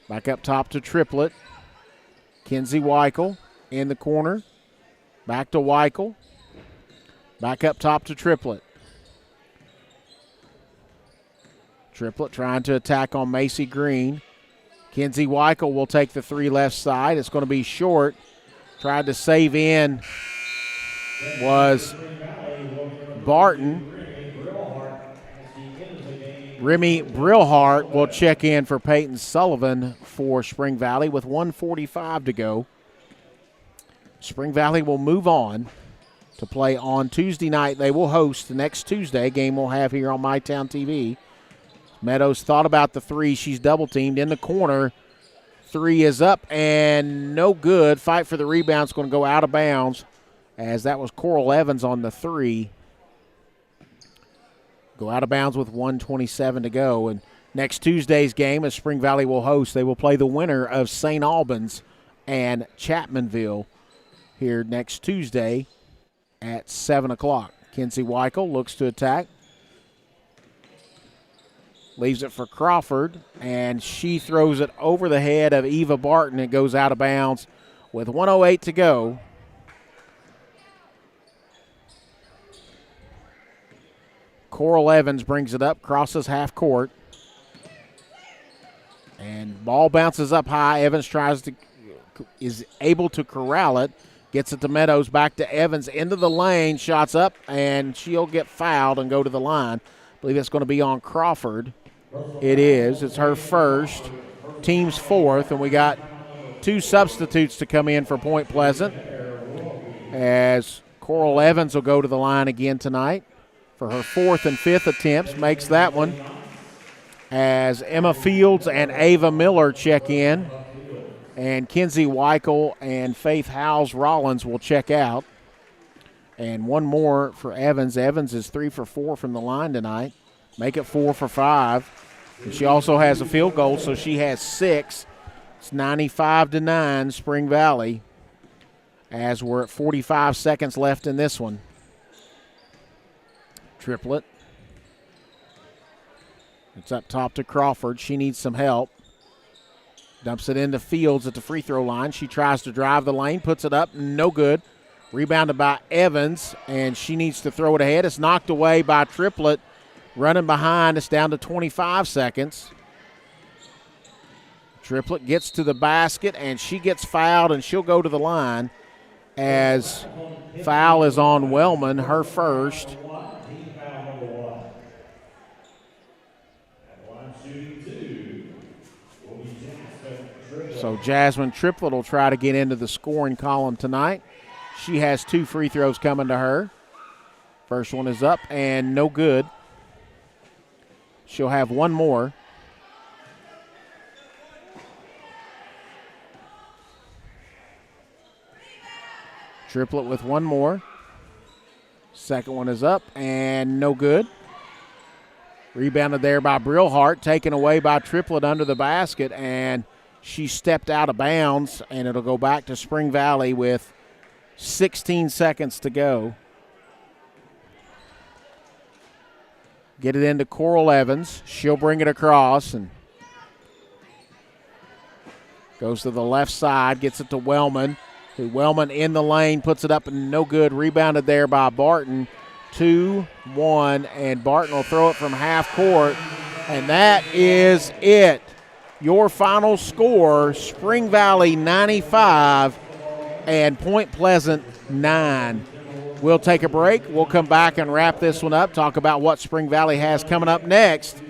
Back up top to Triplet. Kenzie Weichel in the corner. Back to Weichel. Back up top to Triplet. Triplet trying to attack on Macy Green. Kenzie Weichel will take the three left side. It's going to be short. Tried to save in was Barton. Remy Brillhart will check in for Peyton Sullivan for Spring Valley with 1:45 to go. Spring Valley will move on to play on Tuesday night. They will host the next Tuesday game we'll have here on MyTown TV. Meadows thought about the three. She's double-teamed in the corner. Three is up and no good. Fight for the rebound. It's going to go out of bounds, as that was Coral Evans on the three. Go out of bounds with 1:27 to go. And next Tuesday's game, as Spring Valley will host, they will play the winner of St. Albans and Chapmanville here next Tuesday at 7 o'clock. Kinsey Weichel looks to attack. Leaves it for Crawford, and she throws it over the head of Eva Barton. It goes out of bounds with 1:08 to go. Coral Evans brings it up, crosses half court. And ball bounces up high. Evans is able to corral it. Gets it to Meadows, back to Evans, into the lane, shots up, and she'll get fouled and go to the line. I believe it's going to be on Crawford. It is. It's her first, team's fourth, and we got two substitutes to come in for Point Pleasant, as Coral Evans will go to the line again tonight for her fourth and fifth attempts. Makes that one, as Emma Fields and Ava Miller check in, and Kinsey Weichel and Faith Howes-Rollins will check out. And one more for Evans. Evans is 3 for 4 from the line tonight. Make it 4 for 5. And she also has a field goal, so she has 6. It's 95-9 Spring Valley, as we're at 45 seconds left in this one. Triplet. It's up top to Crawford. She needs some help. Dumps it into Fields at the free throw line. She tries to drive the lane, puts it up, no good. Rebounded by Evans, and she needs to throw it ahead. It's knocked away by Triplet. Running behind, it's down to 25 seconds. Triplet gets to the basket, and she gets fouled, and she'll go to the line, as foul is on Wellman, her first. So Jasmine Triplet will try to get into the scoring column tonight. She has 2 free throws coming to her. First one is up and no good. She'll have one more. Triplet with one more. Second one is up and no good. Rebounded there by Brillhart, taken away by Triplet under the basket, and she stepped out of bounds, and it'll go back to Spring Valley with 16 seconds to go. Get it into Coral Evans. She'll bring it across and goes to the left side, gets it to Wellman. Wellman in the lane, puts it up and no good. Rebounded there by Barton. 2-1, and Barton will throw it from half court, and that is it. Your final score, Spring Valley 95 and Point Pleasant 9. We'll take a break. We'll come back and wrap this one up, talk about what Spring Valley has coming up next.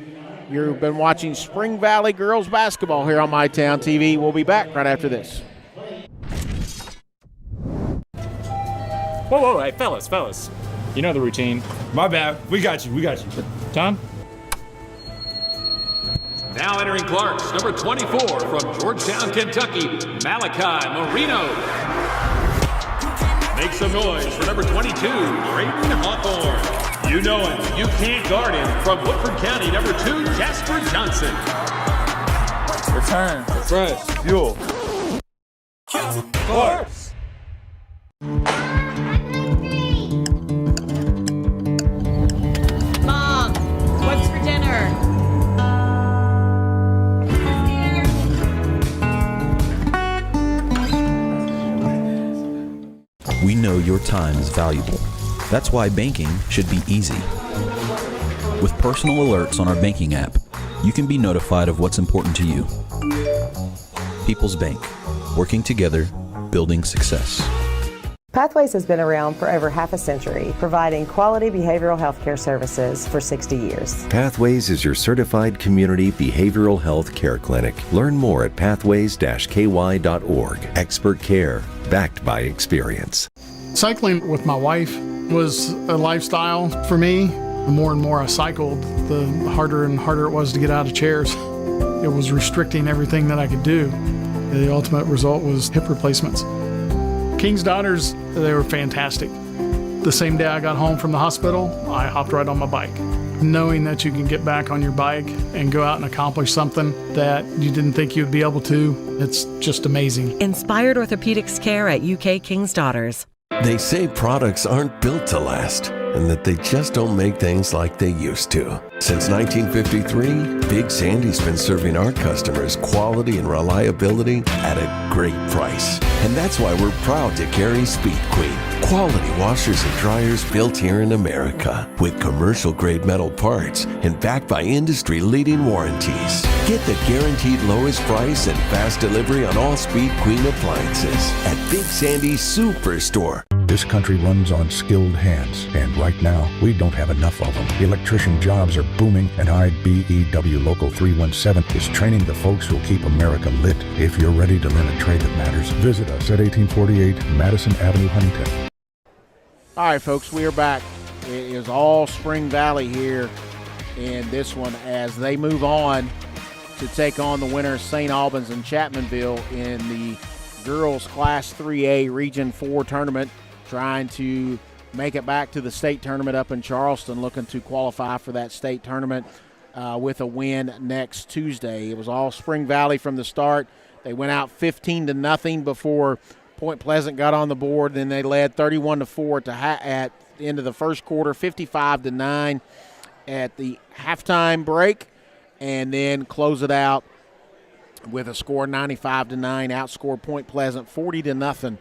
You've been watching Spring Valley girls basketball here on MyTown TV. We'll be back right after this. Whoa, hey, fellas. You know the routine. My bad. We got you. Tom? Now entering Clarks, number 24 from Georgetown, Kentucky, Malachi Marino. Make some noise for number 22, Braden Hawthorne. You know him, you can't guard him, from Woodford County, number 2, Jasper Johnson. Return, refresh, fuel. Clarks. Mom, what's for dinner? We know your time is valuable. That's why banking should be easy. With personal alerts on our banking app, you can be notified of what's important to you. People's Bank, working together, building success. Pathways has been around for over half a century, providing quality behavioral health care services for 60 years. Pathways is your certified community behavioral health care clinic. Learn more at pathways-ky.org. Expert care, backed by experience. Cycling with my wife was a lifestyle for me. The more and more I cycled, the harder and harder it was to get out of chairs. It was restricting everything that I could do. The ultimate result was hip replacements. King's Daughters, they were fantastic. The same day I got home from the hospital, I hopped right on my bike. Knowing that you can get back on your bike and go out and accomplish something that you didn't think you'd be able to, it's just amazing. Inspired orthopedics care at UK King's Daughters. They say products aren't built to last, and that they just don't make things like they used to. Since 1953, Big Sandy's been serving our customers quality and reliability at a great price. And that's why we're proud to carry Speed Queen, quality washers and dryers built here in America, with commercial-grade metal parts and backed by industry-leading warranties. Get the guaranteed lowest price and fast delivery on all Speed Queen appliances at Big Sandy's Superstore. This country runs on skilled hands, and right now, we don't have enough of them. Electrician jobs are booming, and IBEW Local 317 is training the folks who'll keep America lit. If you're ready to learn a trade that matters, visit us at 1848 Madison Avenue, Huntington. All right, folks, we are back. It is all Spring Valley here in this one as they move on to take on the winners, St. Albans and Chapmanville, in the girls Class 3A Region 4 tournament, trying to make it back to the state tournament up in Charleston, looking to qualify for that state tournament with a win next Tuesday. It was all Spring Valley from the start. They went out 15-0 before Point Pleasant got on the board. Then they led 31-4 at the end of the first quarter, 55-9 at the halftime break, and then close it out with a score 95-9, outscored Point Pleasant 40-0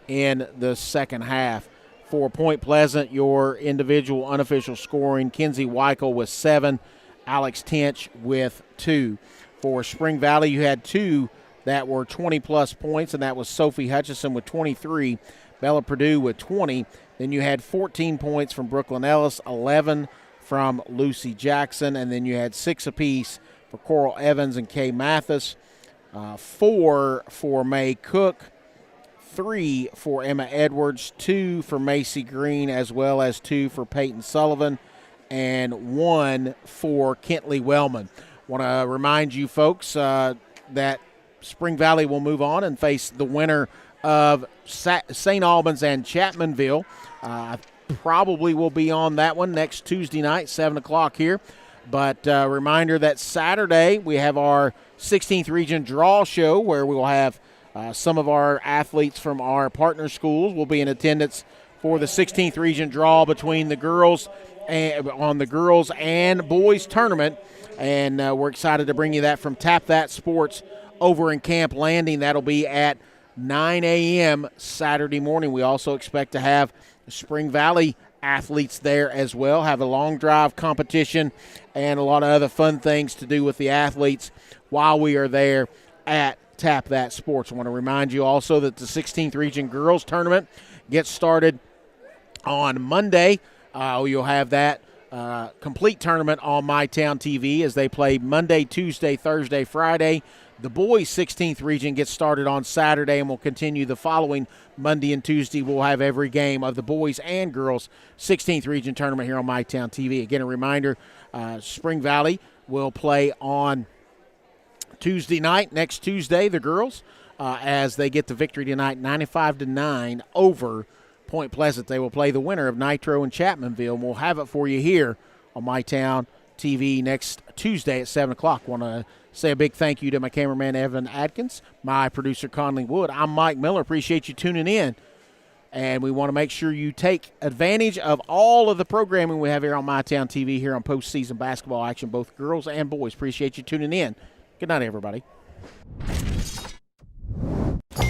in the second half. For Point Pleasant, your individual unofficial scoring, Kenzie Weichel with 7, Alex Tench with 2. For Spring Valley, you had 2 that were 20-plus points, and that was Sophie Hutchison with 23, Bella Purdue with 20. Then you had 14 points from Brooklyn Ellis, 11 from Lucy Jackson, and then you had 6 apiece for Coral Evans and Kay Mathis, 4 for May Cook, 3 for Emma Edwards, 2 for Macy Green, as well as 2 for Peyton Sullivan, and 1 for Kentley Wellman. Want to remind you folks that Spring Valley will move on and face the winner of St. Albans and Chapmanville. Probably will be on that one next Tuesday night, 7 o'clock here. But reminder that Saturday we have our 16th Region Draw Show, where we will have some of our athletes from our partner schools will be in attendance for the 16th Region Draw between the girls on the girls and boys tournament. And we're excited to bring you that from Tap That Sports over in Camp Landing. That'll be at 9 a.m. Saturday morning. We also expect to have Spring Valley athletes there as well, have a long drive competition and a lot of other fun things to do with the athletes while we are there at Tap That Sports. I want to remind you also that the 16th Region Girls Tournament gets started on Monday. You'll have that complete tournament on MyTown TV as they play Monday, Tuesday, Thursday, Friday. The boys' 16th Region gets started on Saturday and will continue the following Monday and Tuesday. We'll have every game of the boys' and girls' 16th Region tournament here on MyTown TV. Again, a reminder, Spring Valley will play on Tuesday night, next Tuesday, the girls, as they get the victory tonight, 95-9 over Point Pleasant. They will play the winner of Nitro and Chapmanville, and we'll have it for you here on MyTown TV next Tuesday at 7 o'clock. Want to say a big thank you to my cameraman, Evan Adkins, my producer, Conley Wood. I'm Mike Miller. Appreciate you tuning in. And we want to make sure you take advantage of all of the programming we have here on MyTown TV here on postseason basketball action, both girls and boys. Appreciate you tuning in. Good night, everybody.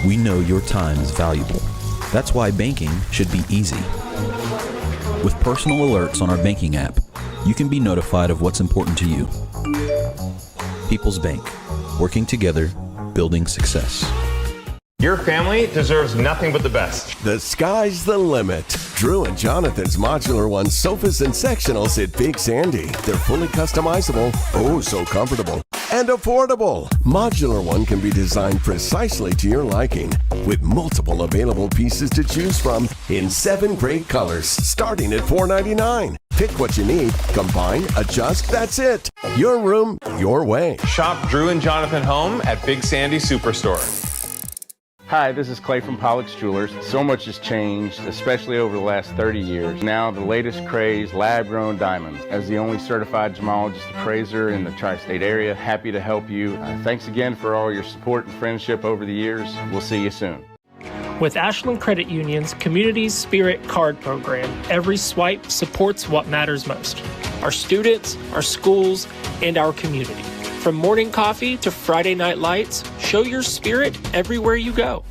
We know your time is valuable. That's why banking should be easy. With personal alerts on our banking app, you can be notified of what's important to you. People's Bank, working together, building success. Your family deserves nothing but the best. The sky's the limit. Drew and Jonathan's Modular One sofas and sectionals at Big Sandy. They're fully customizable, oh so comfortable, and affordable. Modular One can be designed precisely to your liking, with multiple available pieces to choose from in 7 great colors, starting at $4.99. Pick what you need, combine, adjust, that's it. Your room, your way. Shop Drew and Jonathan Home at Big Sandy Superstore. Hi, this is Clay from Pollock's Jewelers. So much has changed, especially over the last 30 years. Now, the latest craze, lab-grown diamonds. As the only certified gemologist appraiser in the tri-state area, happy to help you. Thanks again for all your support and friendship over the years. We'll see you soon. With Ashland Credit Union's Community Spirit Card Program, every swipe supports what matters most: our students, our schools, and our community. From morning coffee to Friday night lights, show your spirit everywhere you go.